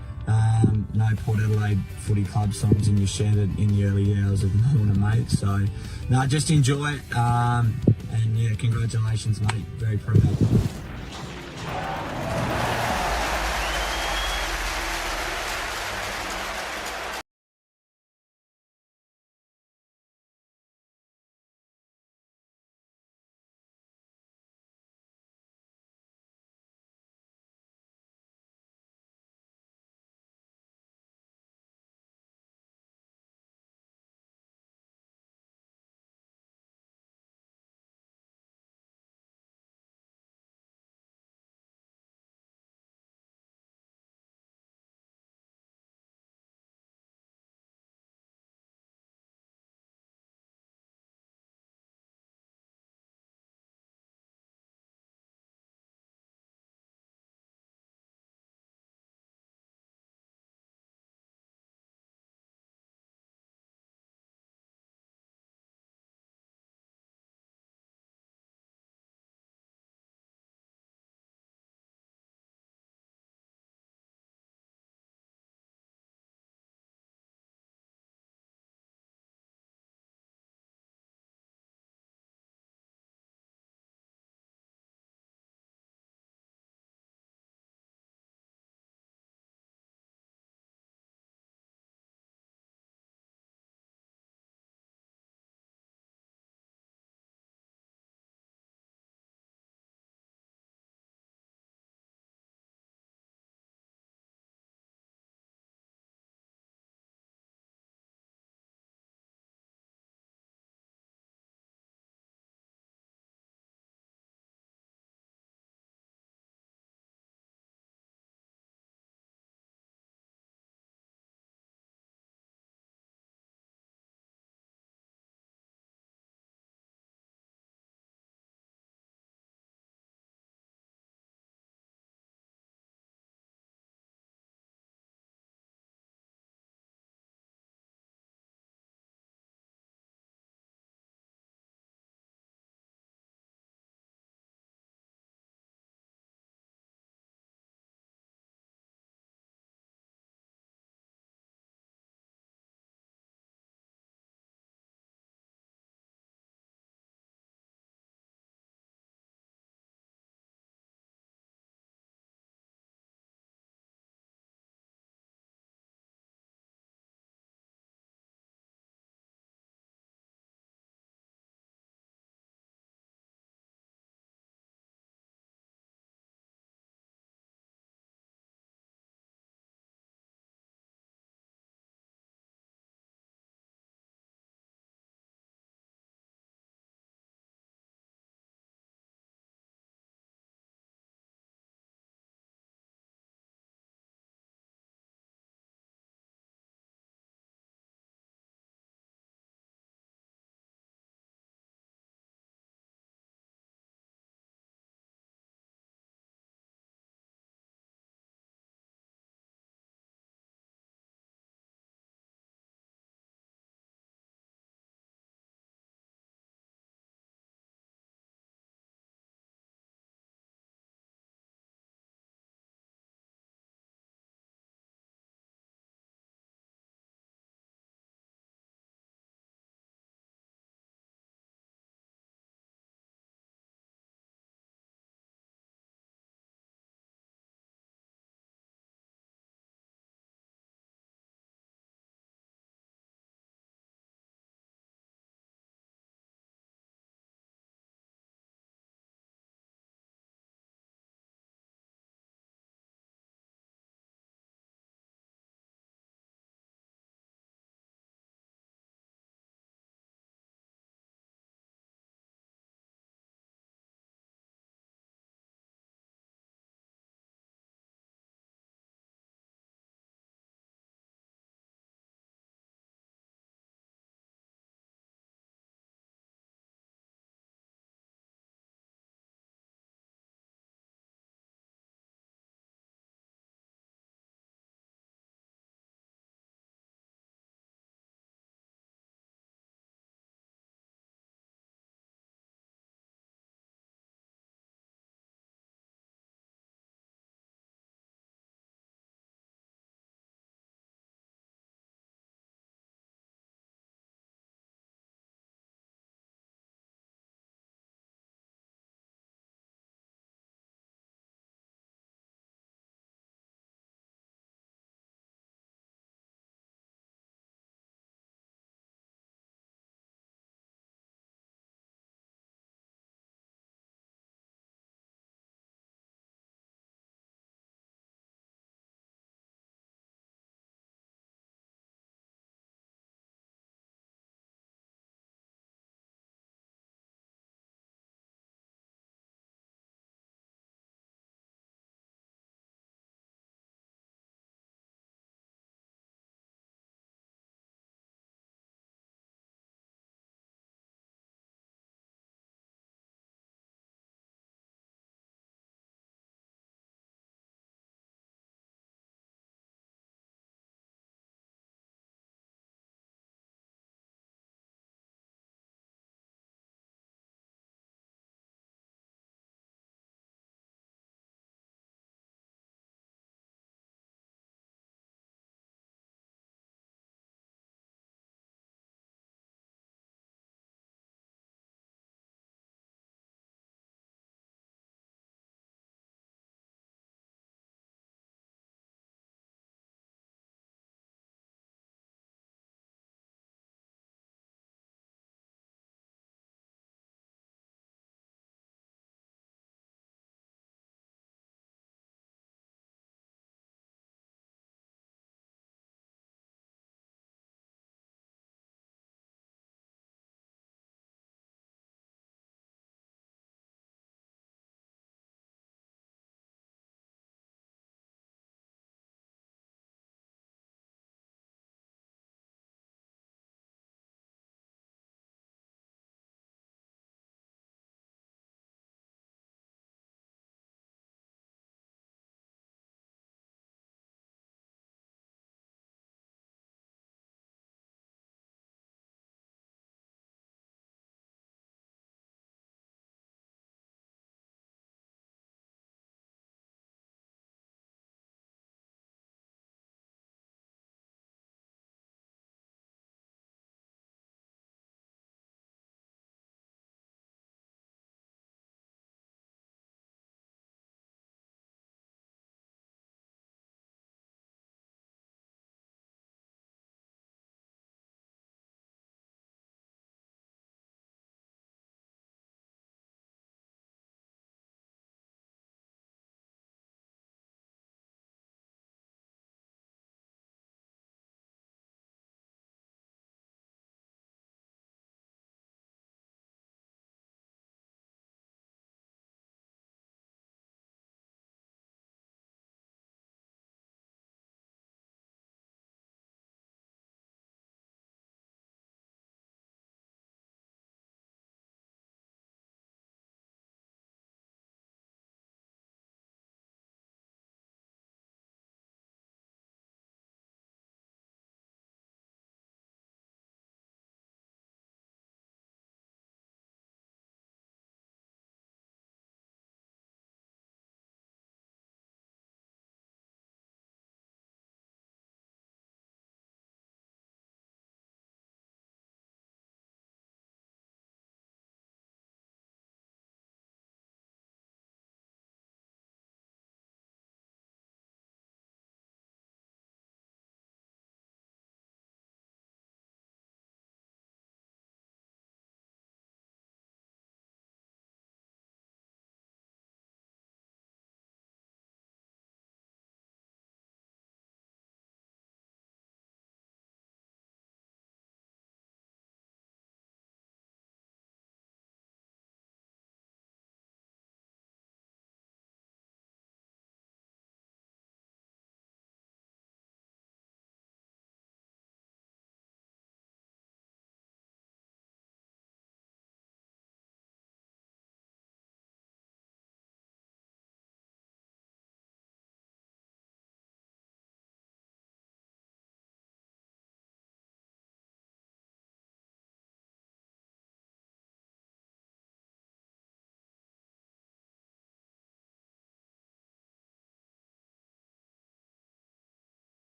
No Port Adelaide Footy Club songs in your shed in the early hours of the morning, mate. So, just enjoy it. And congratulations, mate. Very proud.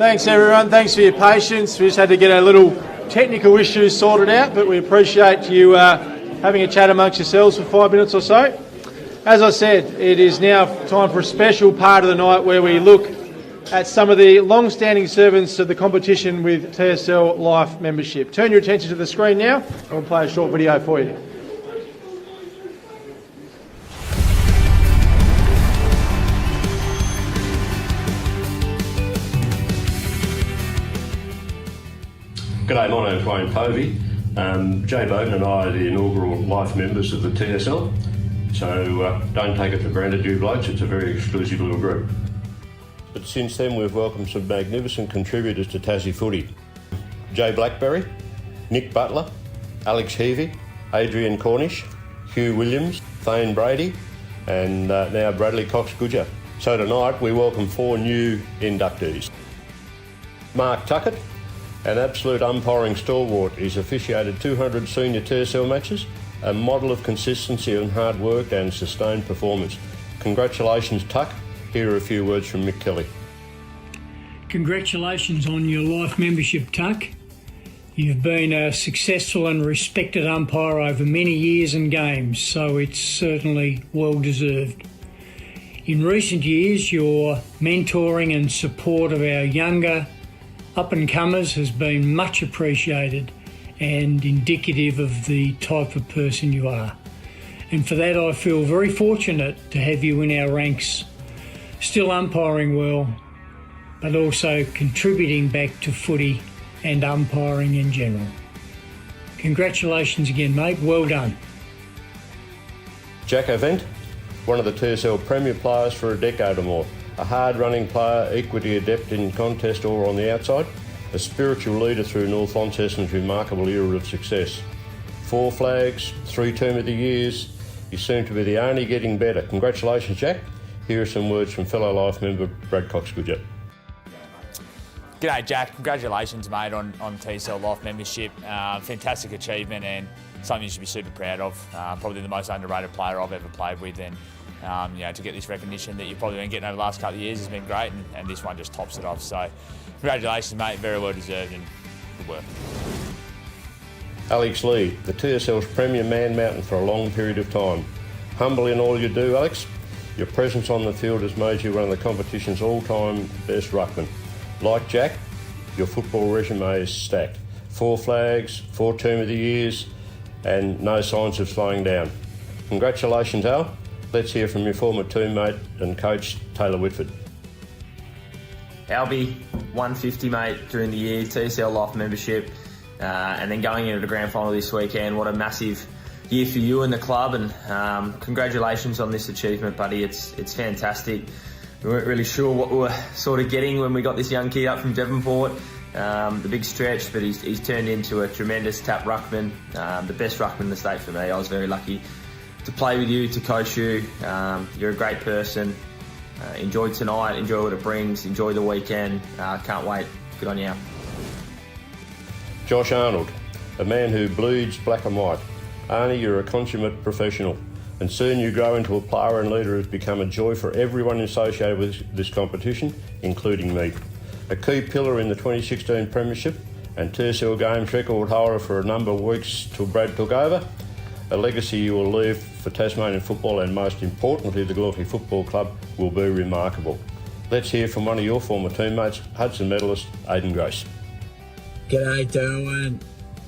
Thanks everyone, thanks for your patience. We just had to get our little technical issues sorted out, but we appreciate you having a chat amongst yourselves for 5 minutes or so. As I said, it is now time for a special part of the night where we look at some of the long-standing servants of the competition with TSL Life membership. Turn your attention to the screen now and we'll play a short video for you. G'day, my name's Wayne Povey. Jay Bowden and I are the inaugural life members of the TSL, so don't take it for granted, you blokes, it's a very exclusive little group. But since then we've welcomed some magnificent contributors to Tassie footy. Jay Blackberry, Nick Butler, Alex Heavey, Adrian Cornish, Hugh Williams, Thane Brady and now Bradley Cox-Goodger. So tonight we welcome 4 new inductees. Mark Tuckett, an absolute umpiring stalwart. He's officiated 200 senior TSL matches, a model of consistency and hard work and sustained performance. Congratulations, Tuck. Here are a few words from Mick Kelly. Congratulations on your life membership, Tuck. You've been a successful and respected umpire over many years and games, so it's certainly well deserved. In recent years, your mentoring and support of our younger up-and-comers has been much appreciated and indicative of the type of person you are. And for that I feel very fortunate to have you in our ranks, still umpiring well, but also contributing back to footy and umpiring in general. Congratulations again, mate. Well done. Jack Avent, one of the TSL Premier players for a decade or more. A hard-running player, equity adept in contest or on the outside, a spiritual leader through North Launceston's remarkable era of success. 4 flags, 3 Team of the Years, you seem to be the only getting better. Congratulations, Jack. Here are some words from fellow life member Brad Cox-Goodger. G'day Jack, congratulations mate on TSL Life membership. Fantastic achievement and something you should be super proud of. Probably the most underrated player I've ever played with, and to get this recognition that you've probably been getting over the last couple of years has been great, and this one just tops it off. So congratulations mate, very well deserved and good work. Alex Lee, the TSL's Premier Man Mountain for a long period of time. Humble in all you do, Alex. Your presence on the field has made you one of the competition's all-time best ruckmen. Like Jack, your football resume is stacked. 4 flags, 4 Team of the Years, and no signs of slowing down. Congratulations, Al. Let's hear from your former teammate and coach, Taylor Whitford. Albie, 150 mate during the year, TSL Life membership, and then going into the grand final this weekend. What a massive year for you and the club, and congratulations on this achievement, buddy. It's fantastic. We weren't really sure what we were sort of getting when we got this young kid up from Devonport. The big stretch, but he's turned into a tremendous tap ruckman, the best ruckman in the state for me. I was very lucky to play with you, to coach you. You're a great person. Enjoy tonight, enjoy what it brings, enjoy the weekend. Can't wait. Good on you. Josh Arnold, a man who bleeds black and white. Arnie, you're a consummate professional, and soon you grow into a player and leader who's become a joy for everyone associated with this competition, including me. A key pillar in the 2016 Premiership and TSL Games record holder for a number of weeks till Brad took over. A legacy you will leave for Tasmanian football, and most importantly the Glenorchy Football Club, will be remarkable. Let's hear from one of your former teammates, Hudson medalist Aidan Grace. G'day Derwin,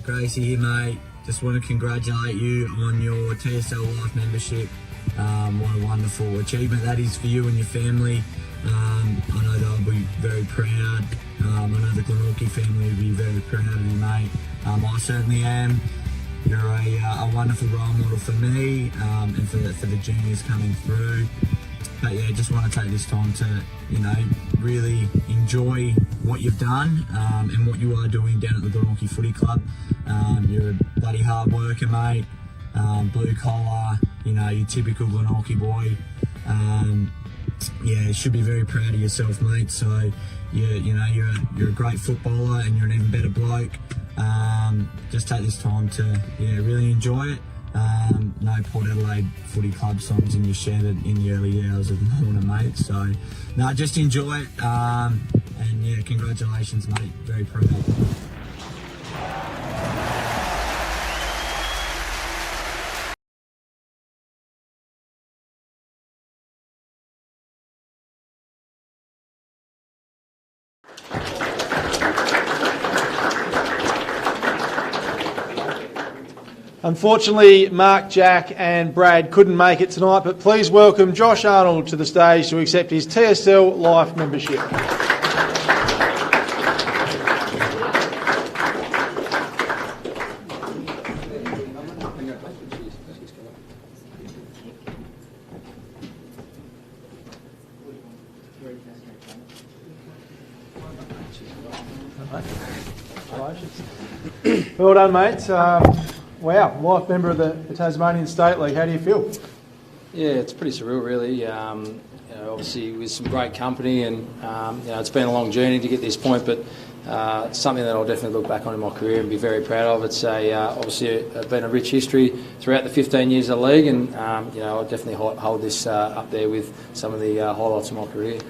Gracie here mate. Just want to congratulate you on your TSL Life membership. What a wonderful achievement that is for you and your family. I know they'll be very proud. I know the Glenorchy family will be very proud of you, mate. I certainly am. You're a wonderful role model for me and for the juniors coming through. But yeah, just want to take this time to, really enjoy what you've done and what you are doing down at the Glenorchy Footy Club. You're a bloody hard worker, mate. Blue collar, your typical Glenorchy boy. You should be very proud of yourself, mate. So, you're a great footballer and you're an even better bloke. Just take this time to, really enjoy it. No Port Adelaide Footy Club songs in your shed in the early hours of the morning, mate. So, just enjoy it. and yeah, congratulations, mate. Very proud. Unfortunately, Mark, Jack and Brad couldn't make it tonight, but please welcome Josh Arnold to the stage to accept his TSL Life membership. Well done, mate. Wow, life member of the Tasmanian State League. How do you feel? Yeah, it's pretty surreal, really. Obviously, with some great company, and it's been a long journey to get to this point, but something that I'll definitely look back on in my career and be very proud of. It's obviously been a rich history throughout the 15 years of the league, and I'll definitely hold this up there with some of the highlights of my career.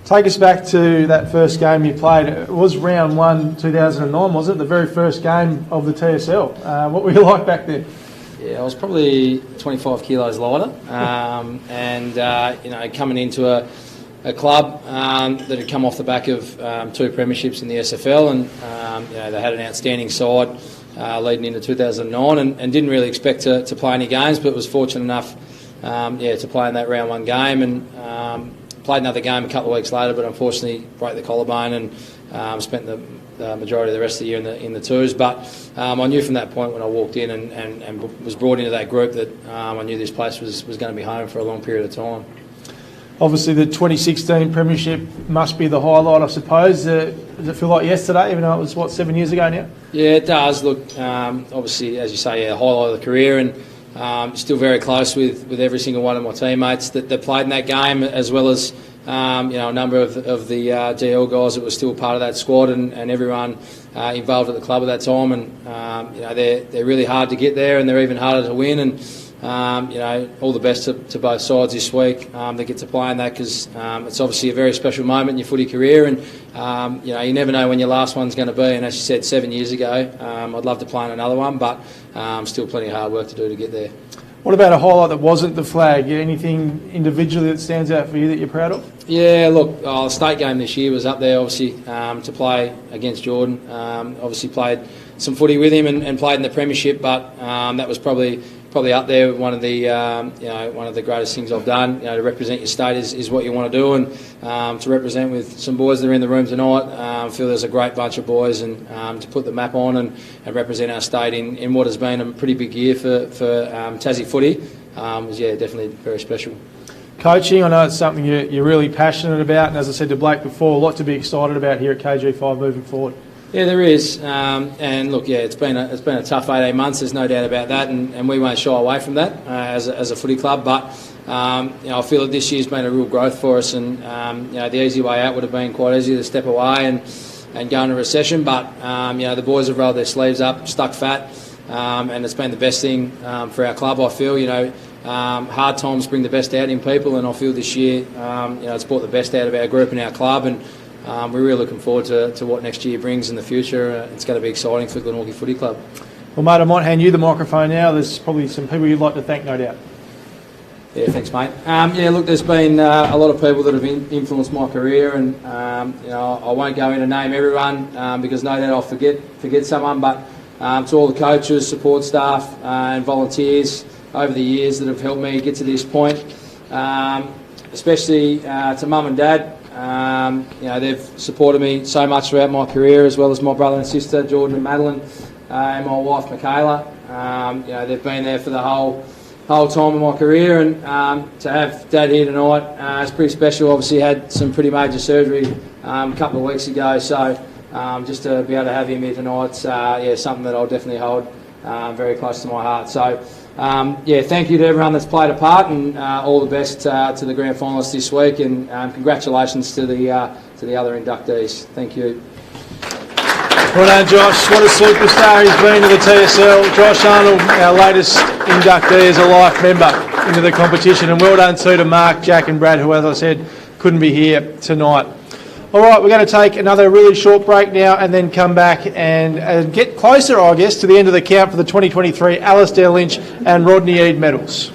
Take us back to that first game you played. It was round 1, 2009, was it? The very first game of the TSL. What were you like back then? Yeah, I was probably 25 kilos lighter, coming into a club that had come off the back of 2 premierships in the SFL, and they had an outstanding side leading into 2009, and didn't really expect to play any games, but was fortunate enough to play in that round 1 game, and played another game a couple of weeks later, but unfortunately broke the collarbone and spent the majority of the rest of the year in the twos. But I knew from that point when I walked in and was brought into that group that I knew this place was going to be home for a long period of time. Obviously, the 2016 premiership must be the highlight, I suppose. Does it feel like yesterday, even though it was, 7 years ago now? Yeah, it does. Look, obviously, as you say, highlight of the career, and still very close with every single one of my teammates that played in that game, as well as a number of the DL guys that were still part of that squad, and everyone involved at the club at that time. And they're really hard to get there, and they're even harder to win. And all the best to both sides this week that get to play in that, because it's obviously a very special moment in your footy career, and you never know when your last one's going to be. And as you said, 7 years ago, I'd love to play in another one, but still plenty of hard work to do to get there. What about a highlight that wasn't the flag? Anything individually that stands out for you that you're proud of? Yeah, look, the state game this year was up there, obviously, to play against Jordan. Obviously played some footy with him and played in the premiership, but that was probably up there. One of the greatest things I've done. To represent your state is what you want to do, and to represent with some boys that are in the room tonight. I feel there's a great bunch of boys, and to put the map on and represent our state in what has been a pretty big year for Tassie footy was definitely very special. Coaching, I know it's something you're really passionate about, and as I said to Blake before, a lot to be excited about here at KG5 moving forward. Yeah, there is, and look, it's been a tough 18 months. There's no doubt about that, and we won't shy away from that as a footy club. But I feel that this year's been a real growth for us, and the easy way out would have been quite easy to step away and go into recession. But the boys have rolled their sleeves up, stuck fat, and it's been the best thing for our club. I feel hard times bring the best out in people, and I feel this year it's brought the best out of our group and our club, and we're really looking forward to what next year brings in the future. It's going to be exciting for Glenorchy Footy Club. Well, mate, I might hand you the microphone now. There's probably some people you'd like to thank, no doubt. Yeah, thanks, mate. Look, there's been a lot of people that have influenced my career, and I won't go in and name everyone because no doubt I'll forget someone. But to all the coaches, support staff, and volunteers over the years that have helped me get to this point, especially to mum and dad. They've supported me so much throughout my career, as well as my brother and sister, Jordan and Madeline, and my wife, Michaela. They've been there for the whole time of my career, and to have Dad here tonight, it's pretty special. Obviously had some pretty major surgery a couple of weeks ago, so just to be able to have him here tonight's something that I'll definitely hold very close to my heart. So thank you to everyone that's played a part, and all the best to the grand finalists this week, and congratulations to the other inductees. Thank you. Well done, Josh. What a superstar he's been to the TSL. Josh Arnold, our latest inductee as a life member into the competition, and well done too to Mark, Jack and Brad, who, as I said, couldn't be here tonight. All right, we're going to take another really short break now and then come back and get closer, I guess, to the end of the count for the 2023 Alastair Lynch and Rodney Eade medals.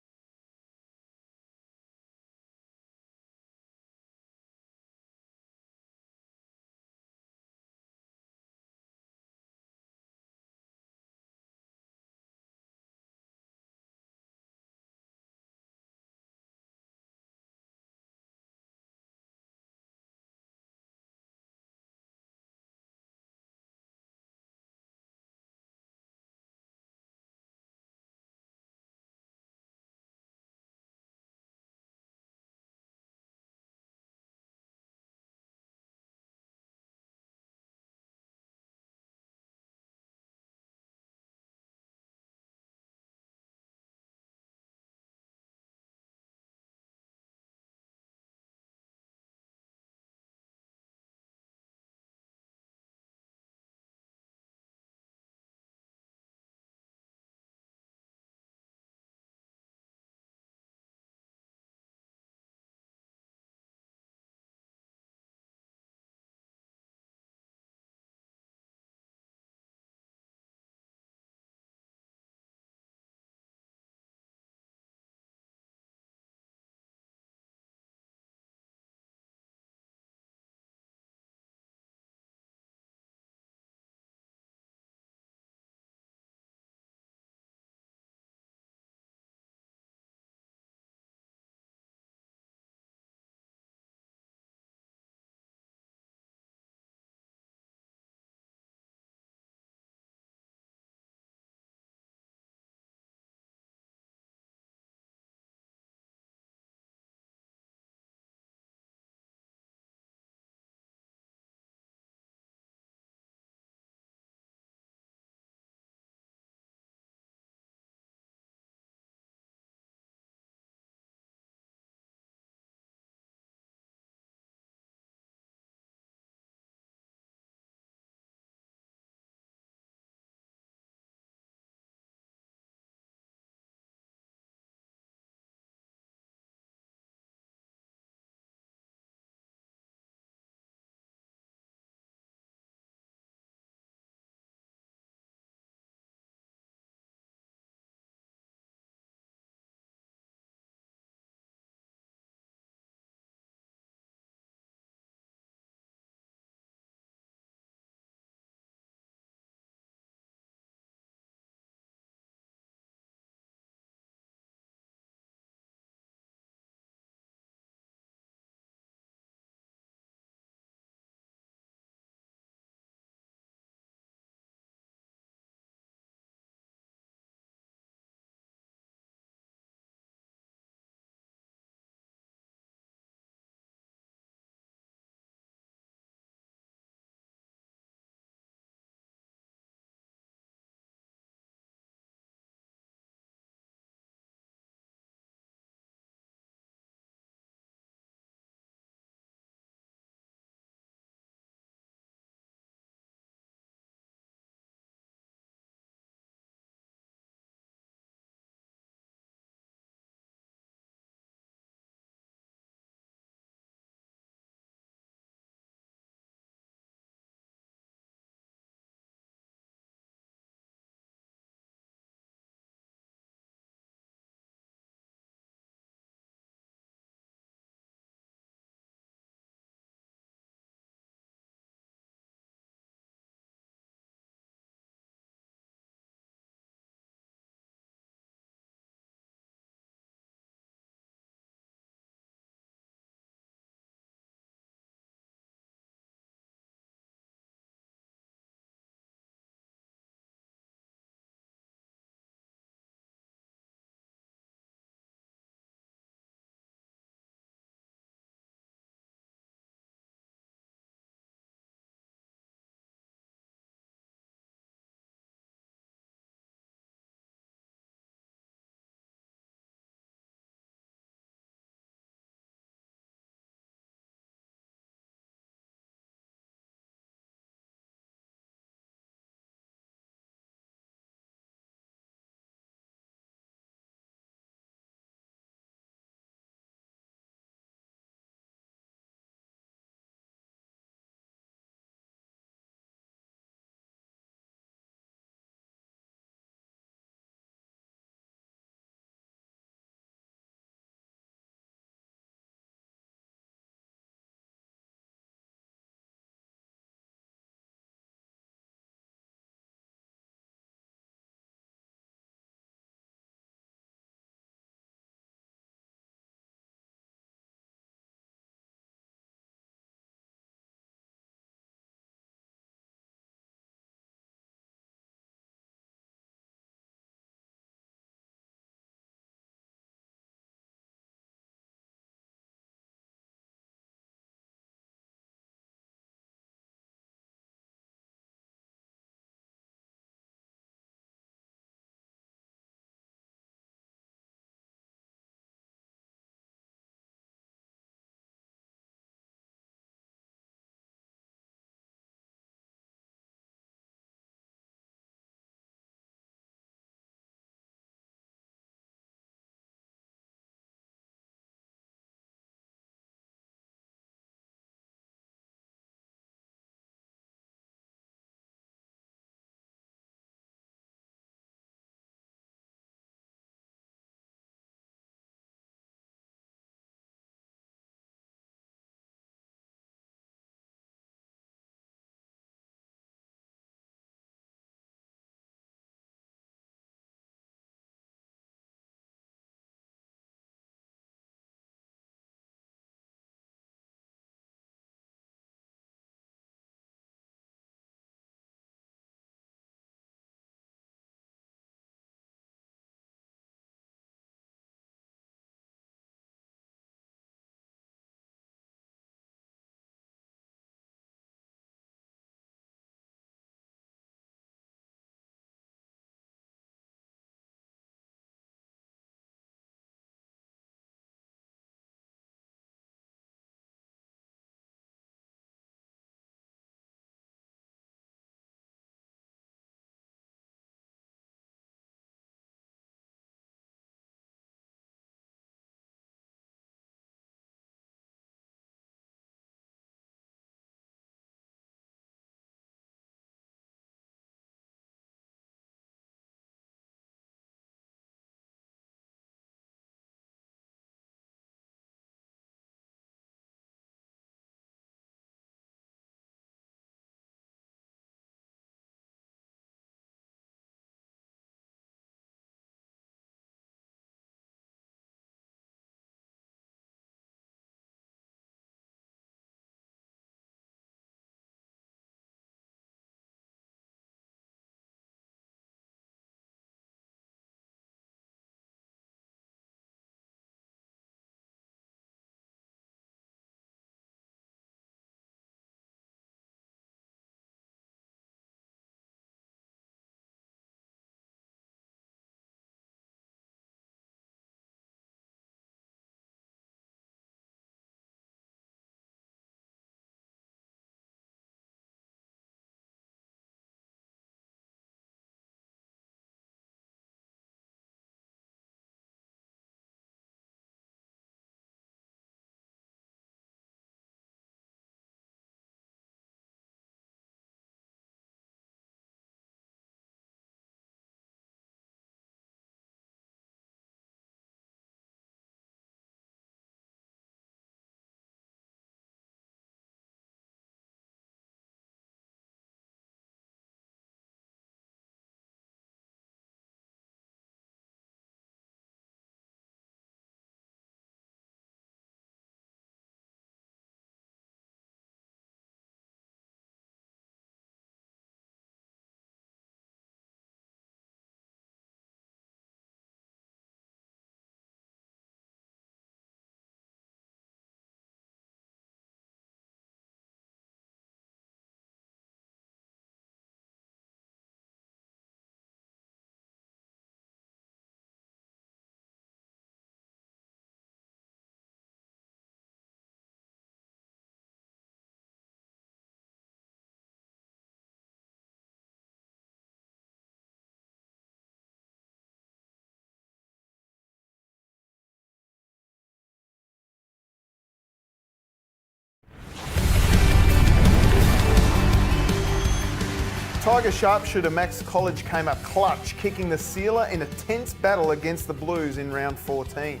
Tiger sharpshooter Max College came up clutch, kicking the sealer in a tense battle against the Blues in round 14.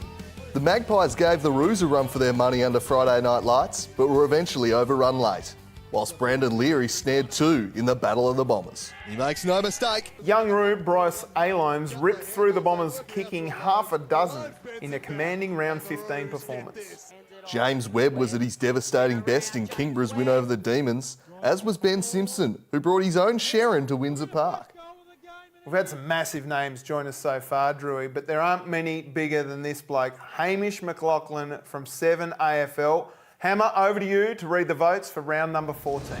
The Magpies gave the Roos a run for their money under Friday night lights, but were eventually overrun late, whilst Brandon Leary snared 2 in the Battle of the Bombers. He makes no mistake. Young Roo Bryce Alomes ripped through the Bombers, kicking half a dozen in a commanding round 15 performance. James Webb was at his devastating best in Kingborough's win over the Demons, as was Ben Simpson, who brought his own Sharon to Windsor Park. We've had some massive names join us so far, Drewy, but there aren't many bigger than this bloke, Hamish McLaughlin from 7 AFL. Hammer, over to you to read the votes for round number 14.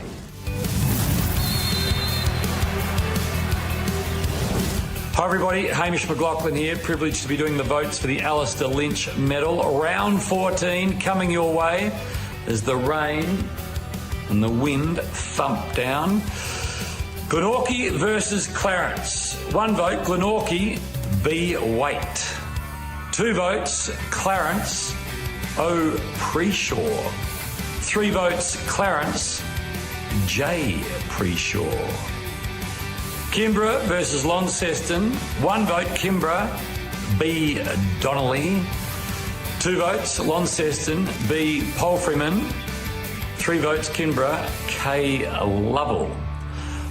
Hi everybody, Hamish McLaughlin here, privileged to be doing the votes for the Alastair Lynch medal. Round 14 coming your way as the rain and the wind thump down. Glenorchy versus Clarence. 1 vote, Glenorchy, B. Waite. 2 votes, Clarence, O. Preshaw. 3 votes, Clarence, J. Preshaw. Kimbra versus Launceston. 1 vote, Kimbra, B. Donnelly. 2 votes, Launceston, B. Palfreyman. 3 votes, Kimbra, K. Lovell.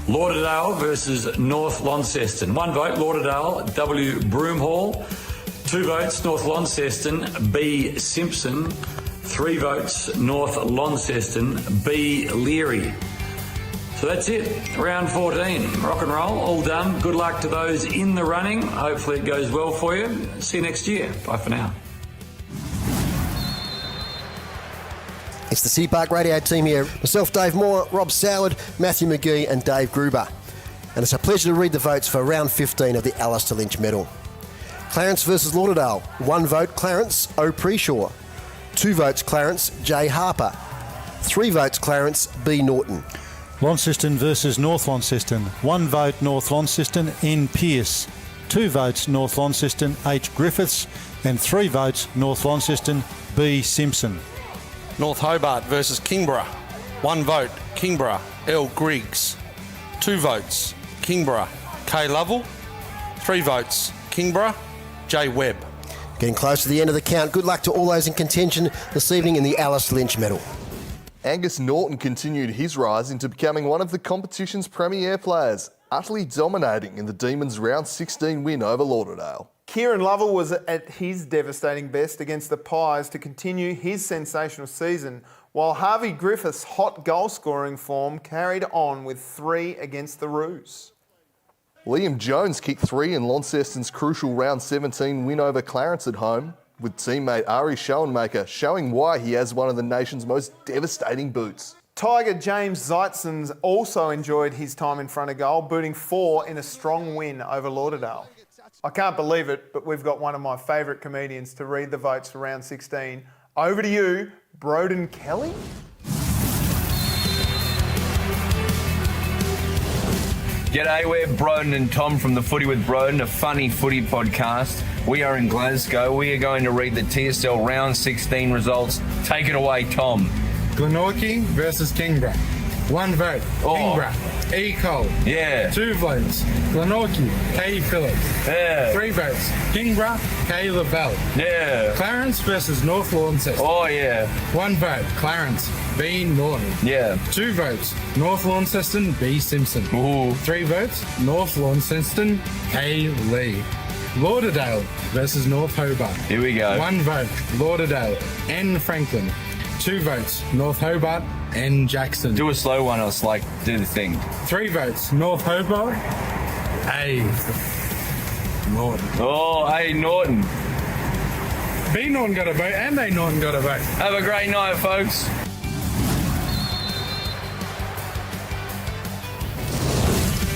Lauderdale versus North Launceston. 1 vote, Lauderdale, W. Broomhall. 2 votes, North Launceston, B. Simpson. 3 votes, North Launceston, B. Leary. So that's it, round 14. Rock and roll, all done. Good luck to those in the running. Hopefully it goes well for you. See you next year. Bye for now. It's the City Park Radio team here. Myself, Dave Moore, Rob Soward, Matthew McGee and Dave Gruber. And it's a pleasure to read the votes for round 15 of the Alastair Lynch medal. Clarence versus Lauderdale. 1 vote, Clarence, O. Preshaw. 2 votes, Clarence, J. Harper. 3 votes, Clarence, B. Norton. Launceston versus North Launceston. 1 vote, North Launceston, N. Pearce. 2 votes, North Launceston, H. Griffiths. And 3 votes, North Launceston, B. Simpson. North Hobart versus Kingborough. 1 vote, Kingborough, L. Griggs. 2 votes, Kingborough, K. Lovell. 3 votes, Kingborough, J. Webb. Getting close to the end of the count. Good luck to all those in contention this evening in the Alastair Lynch medal. Angus Norton continued his rise into becoming one of the competition's premier players, utterly dominating in the Demons' round 16 win over Lauderdale. Kieran Lovell was at his devastating best against the Pies to continue his sensational season, while Harvey Griffiths' hot goal-scoring form carried on with 3 against the Roos. Liam Jones kicked 3 in Launceston's crucial round 17 win over Clarence at home, with teammate Ari Schoenmaker showing why he has one of the nation's most devastating boots. Tiger James Zeitzens also enjoyed his time in front of goal, booting 4 in a strong win over Lauderdale. I can't believe it, but we've got one of my favourite comedians to read the votes for round 16. Over to you, Broden Kelly. G'day, we're Broden and Tom from the Footy with Broden, a funny footy podcast. We are in Glasgow. We are going to read the TSL round 16 results. Take it away, Tom. Glenorchy versus Kingborough. 1 vote, Kingborough, E. Cole. Yeah. 2 votes, Glenorchy, K. Phillips. Yeah. 3 votes, Kingborough, K. Lavelle. Yeah. Clarence versus North Launceston. Oh, yeah. 1 vote, Clarence, B. Norton. Yeah. 2 votes, North Launceston, B. Simpson. Ooh. 3 votes, North Launceston, K. Lee. Lauderdale versus North Hobart. Here we go. 1 vote, Lauderdale, N. Franklin. 2 votes, North Hobart, N. Jackson. Do a slow one, or like do the thing. 3 votes, North Hobart, A. Norton. Oh, A. Norton. B. Norton got a vote, and A. Norton got a vote. Have a great night, folks.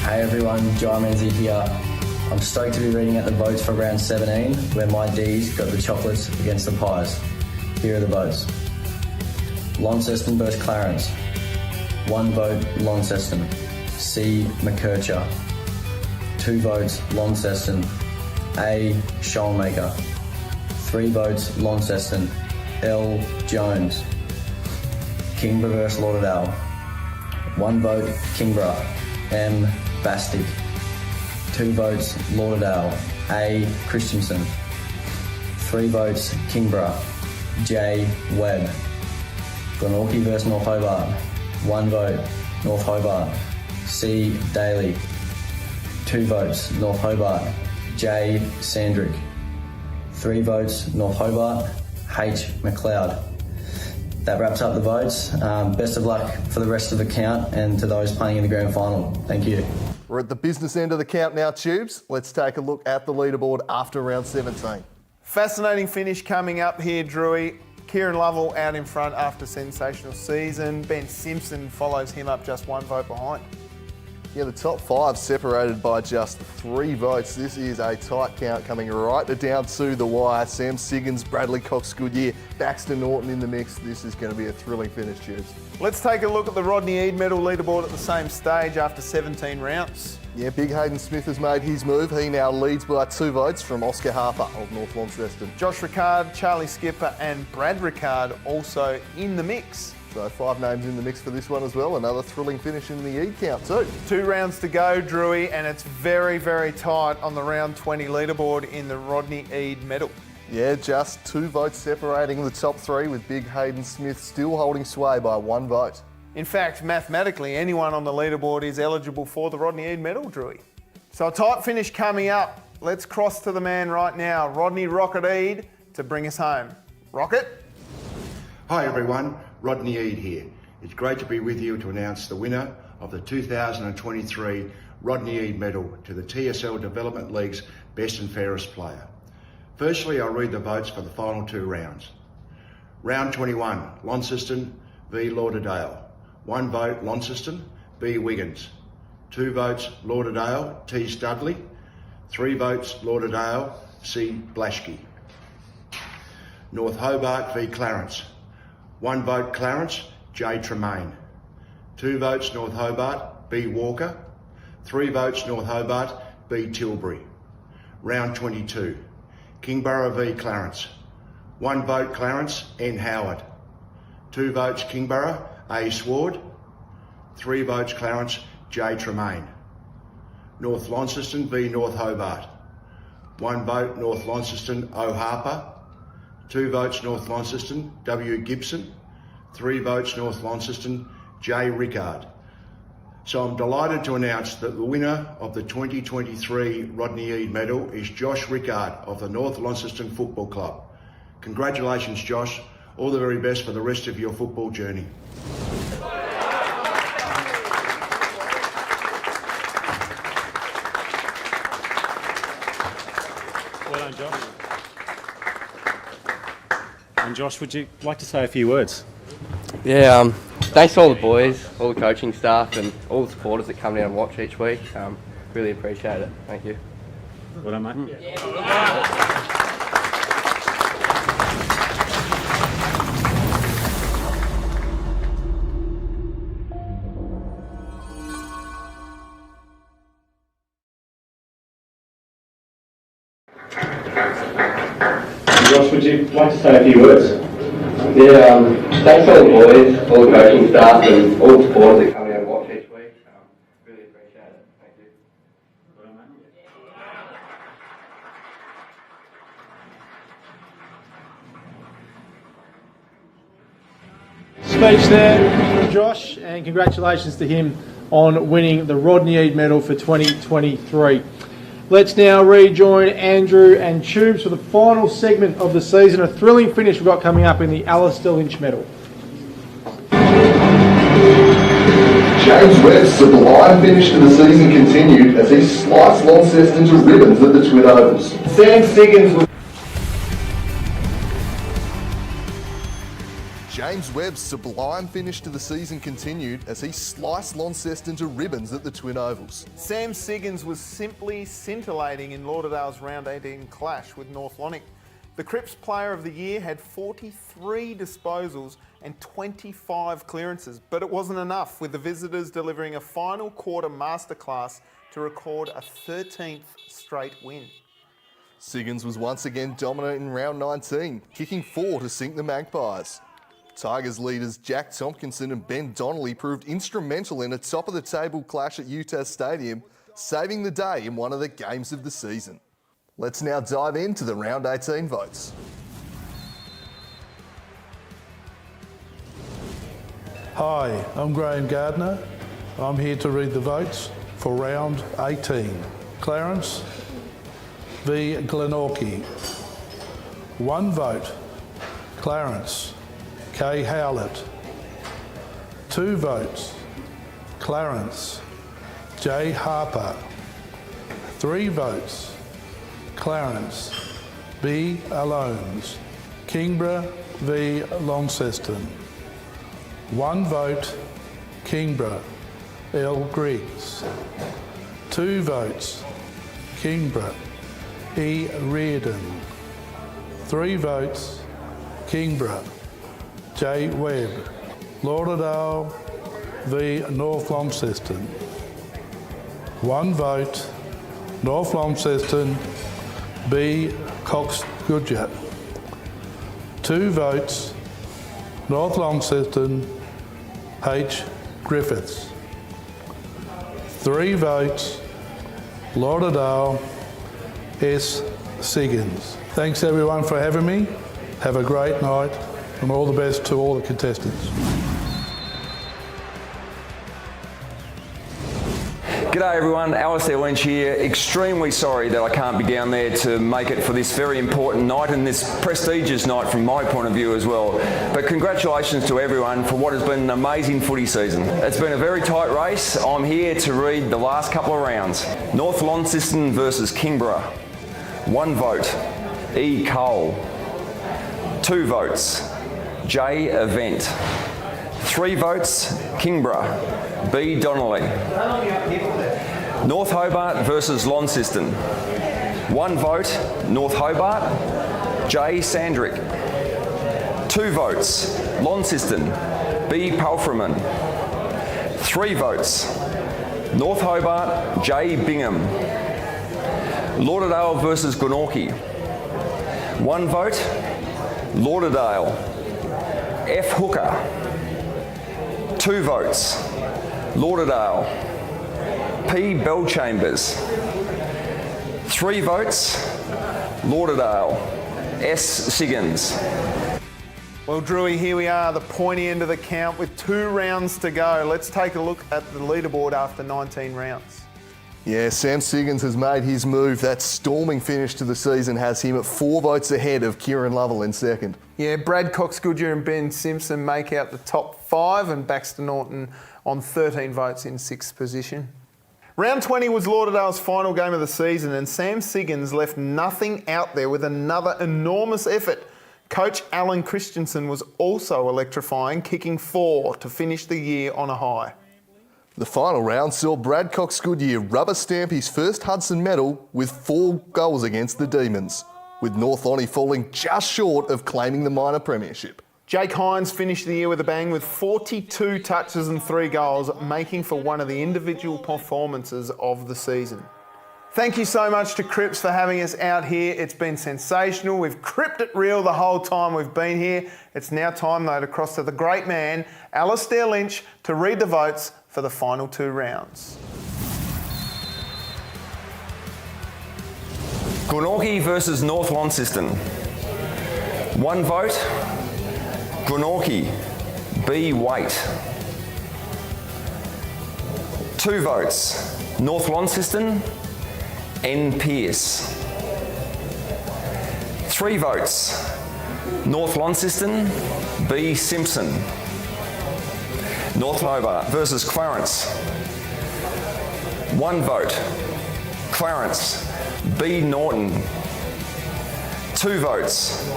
Hey everyone, Jai Menzies here. I'm stoked to be reading out the votes for round 17, where my D's got the chocolates against the Pies. Here are the votes. Launceston versus Clarence. 1 vote, Launceston, C. McKercher. 2 votes, Launceston, A. Schoenmaker. 3 votes, Launceston, L. Jones. Kingborough versus Lauderdale. 1 vote, Kingborough, M. Bastic. 2 votes, Lauderdale, A. Christensen. 3 votes, Kingborough, J. Webb. Glenorchy versus North Hobart, 1 vote, North Hobart, C. Daly. 2 votes, North Hobart, J. Sandrick. 3 votes, North Hobart, H. McLeod. That wraps up the votes. Best of luck for the rest of the count and to those playing in the grand final. Thank you. We're at the business end of the count now, Tubes. Let's take a look at the leaderboard after round 17. Fascinating finish coming up here, Drewy. Kieran Lovell out in front after sensational season. Ben Simpson follows him up just 1 vote behind. Yeah, the top 5 separated by just 3 votes. This is a tight count coming right down to the wire. Sam Siggins, Bradley Cox-Goodyear, Baxter Norton in the mix. This is going to be a thrilling finish, Tubes. Let's take a look at the Rodney Eade medal leaderboard at the same stage after 17 rounds. Yeah, Big Hayden Smith has made his move. He now leads by 2 votes from Oscar Harper of North Launceston. Josh Ricard, Charlie Skipper and Brad Ricard also in the mix. So 5 names in the mix for this one as well. Another thrilling finish in the Eade count too. 2 rounds to go, Drewy, and it's very, very tight on the round 20 leaderboard in the Rodney Eade medal. Yeah, just 2 votes separating the top 3 with Big Hayden Smith still holding sway by 1 vote. In fact, mathematically, anyone on the leaderboard is eligible for the Rodney Eade medal, Drewy. So a tight finish coming up. Let's cross to the man right now, Rodney Rocket Eade, to bring us home. Rocket? Hi everyone, Rodney Eade here. It's great to be with you to announce the winner of the 2023 Rodney Eade medal to the TSL Development League's Best and Fairest Player. Firstly, I'll read the votes for the final 2 rounds. Round 21, Launceston v Lauderdale. 1 vote, Launceston, B. Wiggins. 2 votes, Lauderdale, T. Studley. 3 votes, Lauderdale, C. Blaschke. North Hobart v Clarence. 1 vote, Clarence, J. Tremaine. 2 votes, North Hobart, B. Walker. 3 votes, North Hobart, B. Tilbury. Round 22, Kingborough v Clarence. 1 vote, Clarence, N. Howard. 2 votes, Kingborough, A. Sward. 3 votes, Clarence, J. Tremaine. North Launceston v North Hobart. 1 vote, North Launceston, O. Harper. 2 votes, North Launceston, W. Gibson. 3 votes, North Launceston, J. Rickard. So I'm delighted to announce that the winner of the 2023 Rodney Eade medal is Josh Rickard of the North Launceston Football Club. Congratulations, Josh. All the very best for the rest of your football journey. Well done, Josh. And Josh, would you like to say a few words? Yeah, thanks to all the boys, all the coaching staff and all the supporters that come down and watch each week. Really appreciate it. Thank you. Well done, mate. Josh, would you like to say a few words? Yeah, thanks to all the boys, all the coaching staff and all the supporters that come down and watch each week. Really appreciate it. Thank you. Speech there from Josh, and congratulations to him on winning the Rodney Eade medal for 2023. Let's now rejoin Andrew and Tubes for the final segment of the season. A thrilling finish we've got coming up in the Alastair Lynch medal. James Webb's sublime finish to the season continued as he sliced Launceston to ribbons at the Twin Ovals. Sam Siggins was... James Webb's sublime finish to the season continued as he sliced Launceston to ribbons at the Twin Ovals. Sam Siggins was simply scintillating in Lauderdale's round 18 clash with North Lonning. The Crips Player of the Year had 43 disposals and 25 clearances, but it wasn't enough, with the visitors delivering a final quarter masterclass to record a 13th straight win. Siggins was once again dominant in round 19, kicking 4 to sink the Magpies. Tigers leaders Jack Tompkinson and Ben Donnelly proved instrumental in a top-of-the-table clash at UTAS Stadium, saving the day in one of the games of the season. Let's now dive into the round 18 votes. Hi, I'm Graham Gardner. I'm here to read the votes for round 18. Clarence v Glenorchy. 1 vote, Clarence K. Howlett. 2 votes, Clarence J. Harper. 3 votes, Clarence B. Alones. Kingborough v Launceston. 1 vote, Kingborough L. Griggs. 2 votes, Kingborough E. Reardon. 3 votes, Kingborough J. Webb. Lauderdale v North Launceston. 1 vote, North Launceston B. Cox Goodyer. 2 votes, North Launceston H. Griffiths. 3 votes, Lauderdale S. Siggins. Thanks everyone for having me. Have a great night and all the best to all the contestants. G'day everyone, Alastair Lynch here. Extremely sorry that I can't be down there to make it for this very important night and this prestigious night from my point of view as well. But congratulations to everyone for what has been an amazing footy season. It's been a very tight race. I'm here to read the last couple of rounds. North Launceston versus Kingborough. 1 vote, E. Cole. 2 votes, J. Event. 3 votes, Kingborough B. Donnelly. North Hobart versus Launceston. 1 vote, North Hobart J. Sandrick. 2 votes, Launceston B. Palfreman. 3 votes, North Hobart J. Bingham. Lauderdale versus Glenorchy. 1 vote, Lauderdale F. Hooker. 2 votes, Lauderdale P. Bellchambers. 3 votes, Lauderdale S. Siggins. Well, Drewy, here we are, the pointy end of the count with 2 rounds to go. Let's take a look at the leaderboard after 19 rounds. Yeah, Sam Siggins has made his move. That storming finish to the season has him at 4 votes ahead of Kieran Lovell in second. Yeah, Brad Cox Goodyer and Ben Simpson make out the top 5 and Baxter Norton on 13 votes in 6th position. Round 20 was Lauderdale's final game of the season and Sam Siggins left nothing out there with another enormous effort. Coach Alan Christensen was also electrifying, kicking 4 to finish the year on a high. The final round saw Brad Cox Goodyer rubber stamp his first Hudson medal with 4 goals against the Demons, with North Lonnie falling just short of claiming the minor premiership. Jake Hines finished the year with a bang with 42 touches and 3 goals, making for one of the individual performances of the season. Thank you so much to Cripps for having us out here. It's been sensational. We've cripped it real the whole time we've been here. It's now time though to cross to the great man, Alastair Lynch, to read the votes for the final 2 rounds. Glenorchy versus North Launceston. 1 vote, Glenorchy B. Waite. 2 votes, North Launceston N. Pearce. 3 votes, North Launceston B. Simpson. North Hobart versus Clarence. 1 vote, Clarence B. Norton. 2 votes,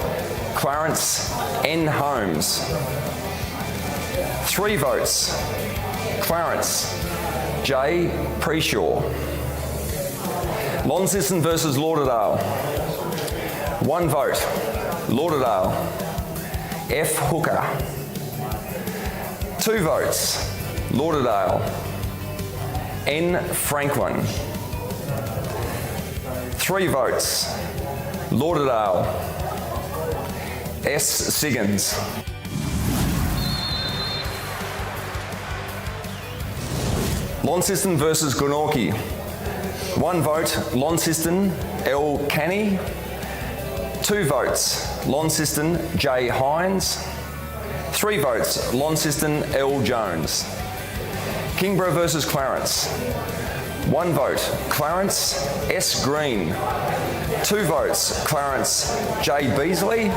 Clarence N. Holmes. 3 votes, Clarence J. Preshaw. Launceston versus Lauderdale. 1 vote, Lauderdale F. Hooker. 2 votes, Lauderdale N. Franklin. 3 votes, Lauderdale S. Siggins. Launceston versus Glenorchy. 1 vote, Launceston, L. Canny. 2 votes, Launceston, J. Hines. 3 votes, Launceston, L. Jones. Kingborough versus Clarence. 1 vote, Clarence, S. Green. 2 votes, Clarence, J. Beasley.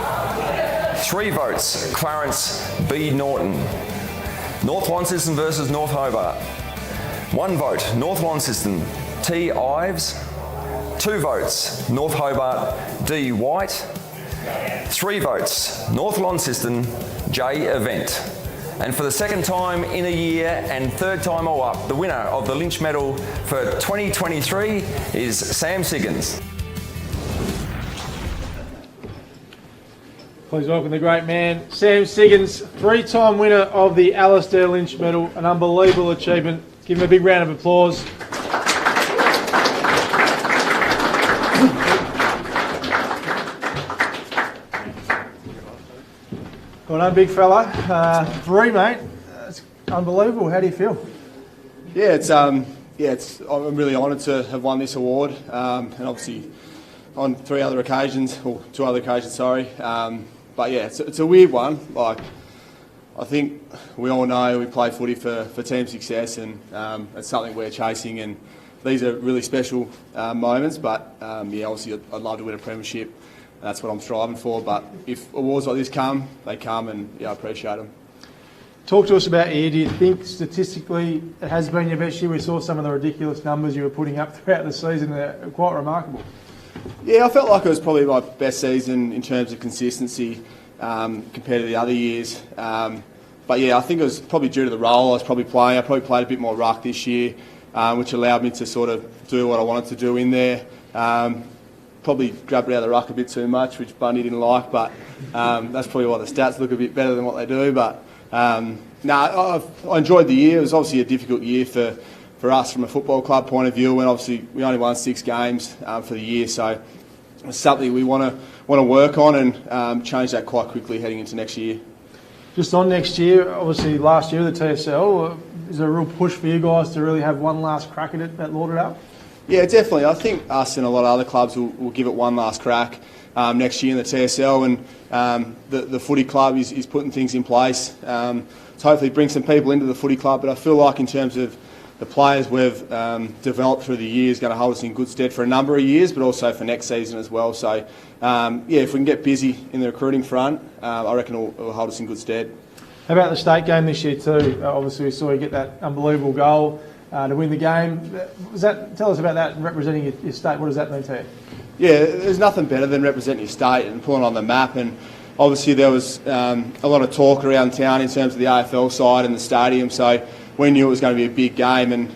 3 votes, Clarence, B. Norton. North Launceston versus North Hobart. 1 vote, North Launceston, T. Ives. 2 votes, North Hobart, D. White. 3 votes, North Launceston, J. Event. And for the second time in a year and third time all up, the winner of the Lynch Medal for 2023 is Sam Siggins. Please welcome the great man, Sam Siggins, 3-time winner of the Alastair Lynch Medal, an unbelievable achievement. Give him a big round of applause. Well done, big fella. 3, mate. It's unbelievable. How do you feel? Yeah, I'm really honoured to have won this award, and obviously on 2 other occasions. Sorry. But yeah, it's a weird one. Like, I think we all know we play footy for team success, and it's something we're chasing. And these are really special moments. But obviously I'd love to win a premiership. That's what I'm striving for. But if awards like this come, they come, and I appreciate them. Talk to us about your year. Do you think statistically it has been your best year? We saw some of the ridiculous numbers you were putting up throughout the season. They're quite remarkable. Yeah, I felt like it was probably my best season in terms of consistency compared to the other years. But yeah, I think it was probably due to the role I was probably playing. I probably played a bit more ruck this year, which allowed me to sort of do what I wanted to do in there. Probably grabbed it out of the ruck a bit too much, which Bundy didn't like, but that's probably why the stats look a bit better than what they do. But I enjoyed the year. It was obviously a difficult year for us from a football club point of view, and obviously we only won 6 games for the year, so it's something we want to work on and change that quite quickly heading into next year. Just on next year, obviously last year the TSL, is there a real push for you guys to really have one last crack at it at Lauderdale? Yeah, definitely. I think us and a lot of other clubs will give it one last crack next year in the TSL, and the footy club is putting things in place to hopefully bring some people into the footy club. But I feel like in terms of the players we've developed through the years going to hold us in good stead for a number of years, but also for next season as well. So if we can get busy in the recruiting front, I reckon it'll hold us in good stead. How about the state game this year too? Obviously we saw you get that unbelievable goal to win the game. Tell us about that, representing your state. What does that mean to you? Yeah, there's nothing better than representing your state and pulling on the map. And obviously there was a lot of talk around town in terms of the AFL side and the stadium. So we knew it was going to be a big game, and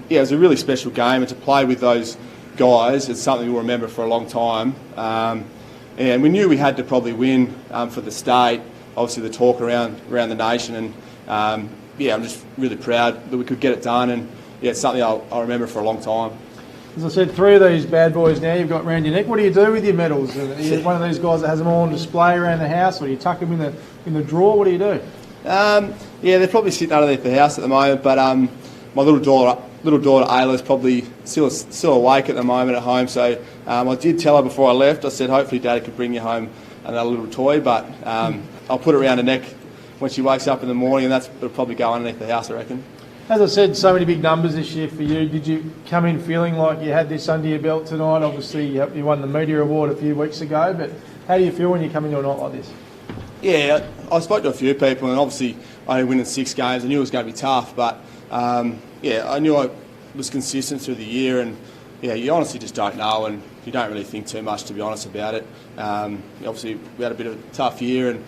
it was a really special game. And to play with those guys, it's something we'll remember for a long time. And we knew we had to probably win for the state. Obviously the talk around the nation, and I'm just really proud that we could get it done, and it's something I'll remember for a long time. As I said, 3 of these bad boys now you've got around your neck. What do you do with your medals? Are you one of these guys that has them all on display around the house, or do you tuck them in the drawer? What do you do? They're probably sitting underneath the house at the moment, but my little daughter Ayla is probably still awake at the moment at home. So I did tell her before I left. I said hopefully Dad could bring you home another little toy, but I'll put it around her neck when she wakes up in the morning, and it'll probably go underneath the house, I reckon. As I said, so many big numbers this year for you. Did you come in feeling like you had this under your belt tonight? Obviously, you won the media award a few weeks ago, but how do you feel when you come into a night like this? Yeah, I spoke to a few people, and obviously only winning 6 games, I knew it was going to be tough, but I knew I was consistent through the year, and you honestly just don't know, and you don't really think too much, to be honest, about it. Obviously, we had a bit of a tough year and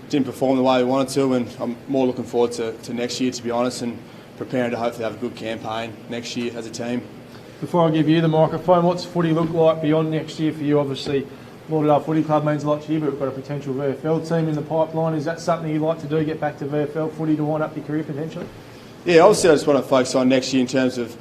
didn't perform the way we wanted to, and I'm more looking forward to next year, to be honest, and preparing to hopefully have a good campaign next year as a team. Before I give you the microphone, what's footy look like beyond next year for you? Obviously, Lauderdale Footy Club means a lot to you, but we've got a potential VFL team in the pipeline. Is that something you'd like to do, get back to VFL footy to wind up your career potentially? Yeah, obviously I just want to focus on next year in terms of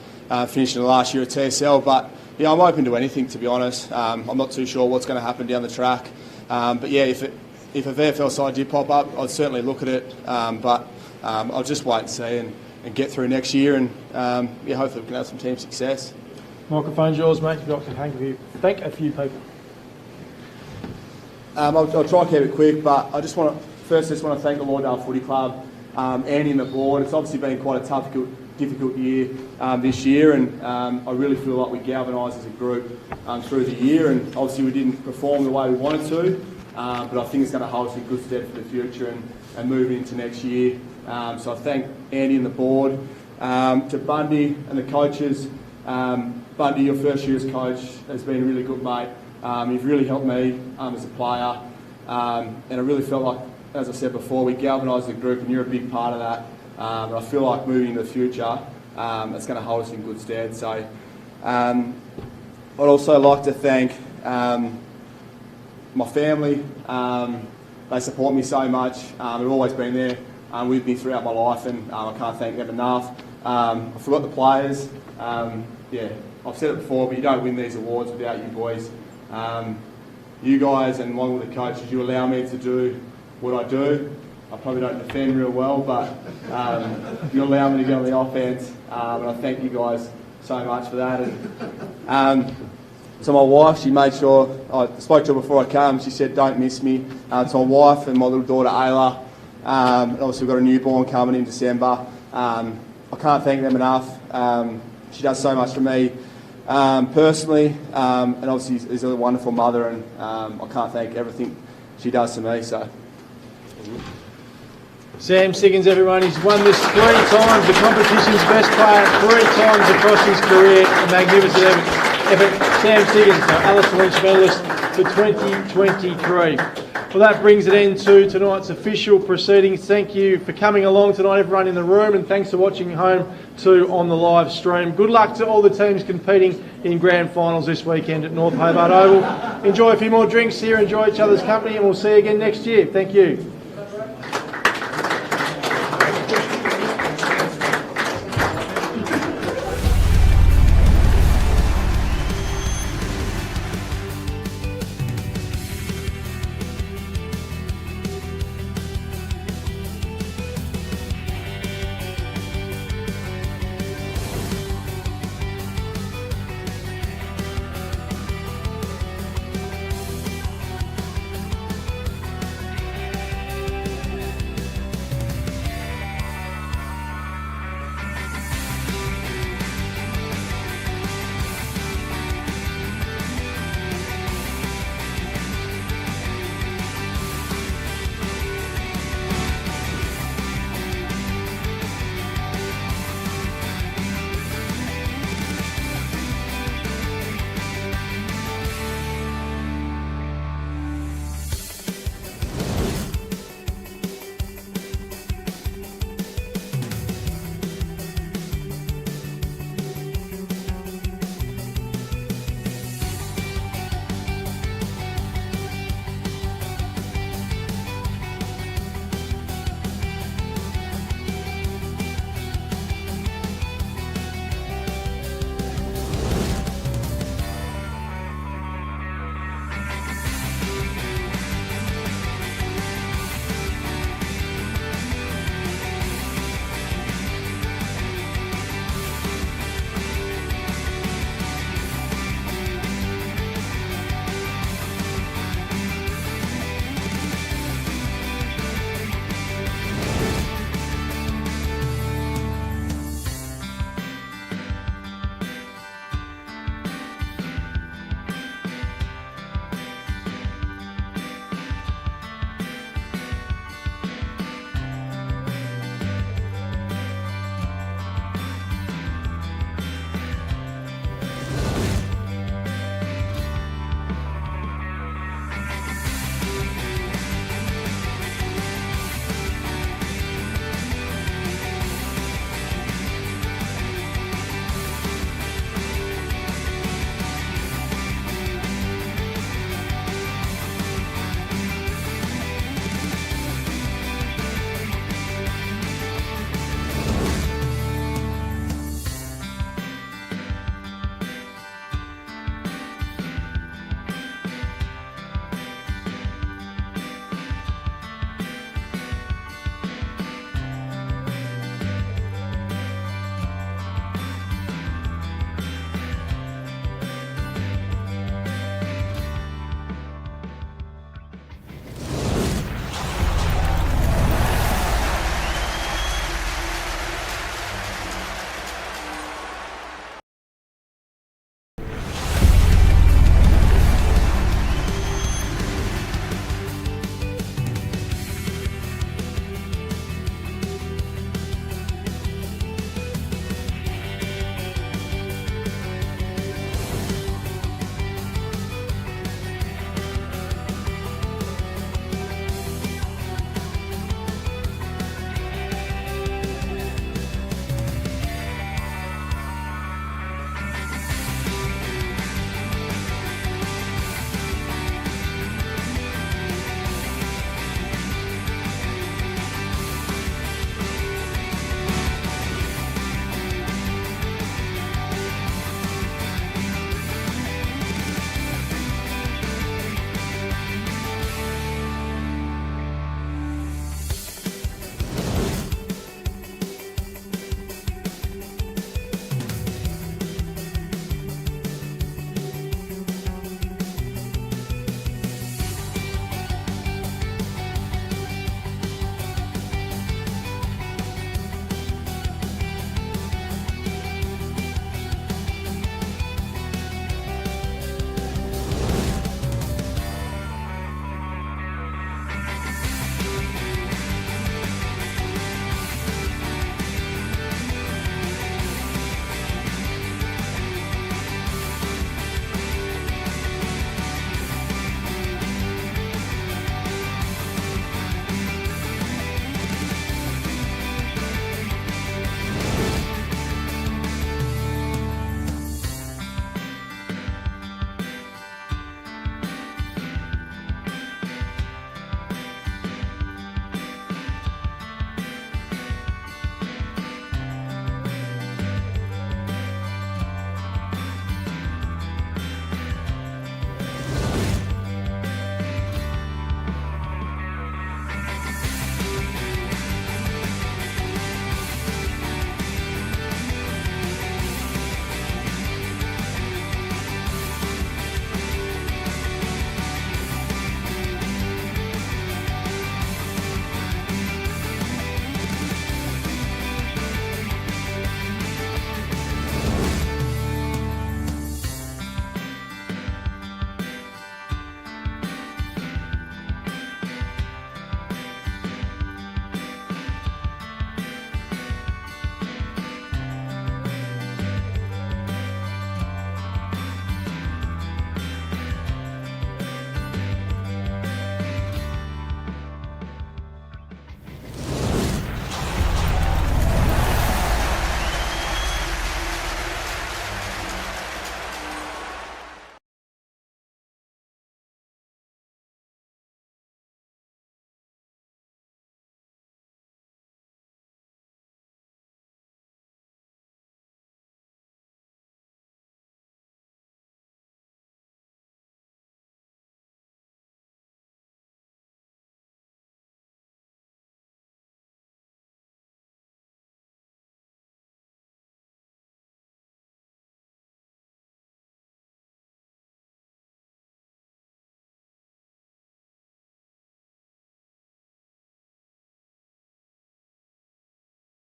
finishing the last year at TSL, but I'm open to anything, to be honest. I'm not too sure what's going to happen down the track, but if a VFL side did pop up, I'd certainly look at it, but I'll just wait and see, and get through next year, and yeah, hopefully we can have some team success. Microphone's yours, mate. You've got to thank a few people. I'll try and keep it quick, but I just want to thank the Lauderdale Footy Club, Andy and the board. It's obviously been quite a tough, difficult year this year, and I really feel like we galvanised as a group through the year, and obviously we didn't perform the way we wanted to, but I think it's going to hold us in good stead for the future and moving into next year. So I thank Andy and the board, to Bundy and the coaches. Bundy, your first year as coach has been a really good mate. You've really helped me as a player, and I really felt like, as I said before, we galvanised the group, and you're a big part of that. And I feel like moving into the future, it's going to hold us in good stead. So I'd also like to thank my family. They support me so much. They've always been there with me throughout my life, and I can't thank them enough. I forgot the players. Yeah, I've said it before, but you don't win these awards without you boys. You guys, and along with the coaches, you allow me to do what I do. I probably don't defend real well, but you allow me to get on the offence, and I thank you guys so much for that. And so my wife, she made sure, I spoke to her before I came, she said, don't miss me. To my wife and my little daughter Ayla, and obviously we've got a newborn coming in December. I can't thank them enough. She does so much for me personally, and obviously is a wonderful mother, and I can't thank everything she does to me. So. Sam Siggins, everyone, he's won this 3 times, the competition's best player 3 times across his career. A magnificent effort. Sam Siggins, our Alastair Lynch medalist for 2023. Well, that brings an end to tonight's official proceedings. Thank you for coming along tonight, everyone in the room, and thanks for watching home too on the live stream. Good luck to all the teams competing in grand finals this weekend at North Hobart Oval. Enjoy a few more drinks here, enjoy each other's company, and we'll see you again next year. Thank you.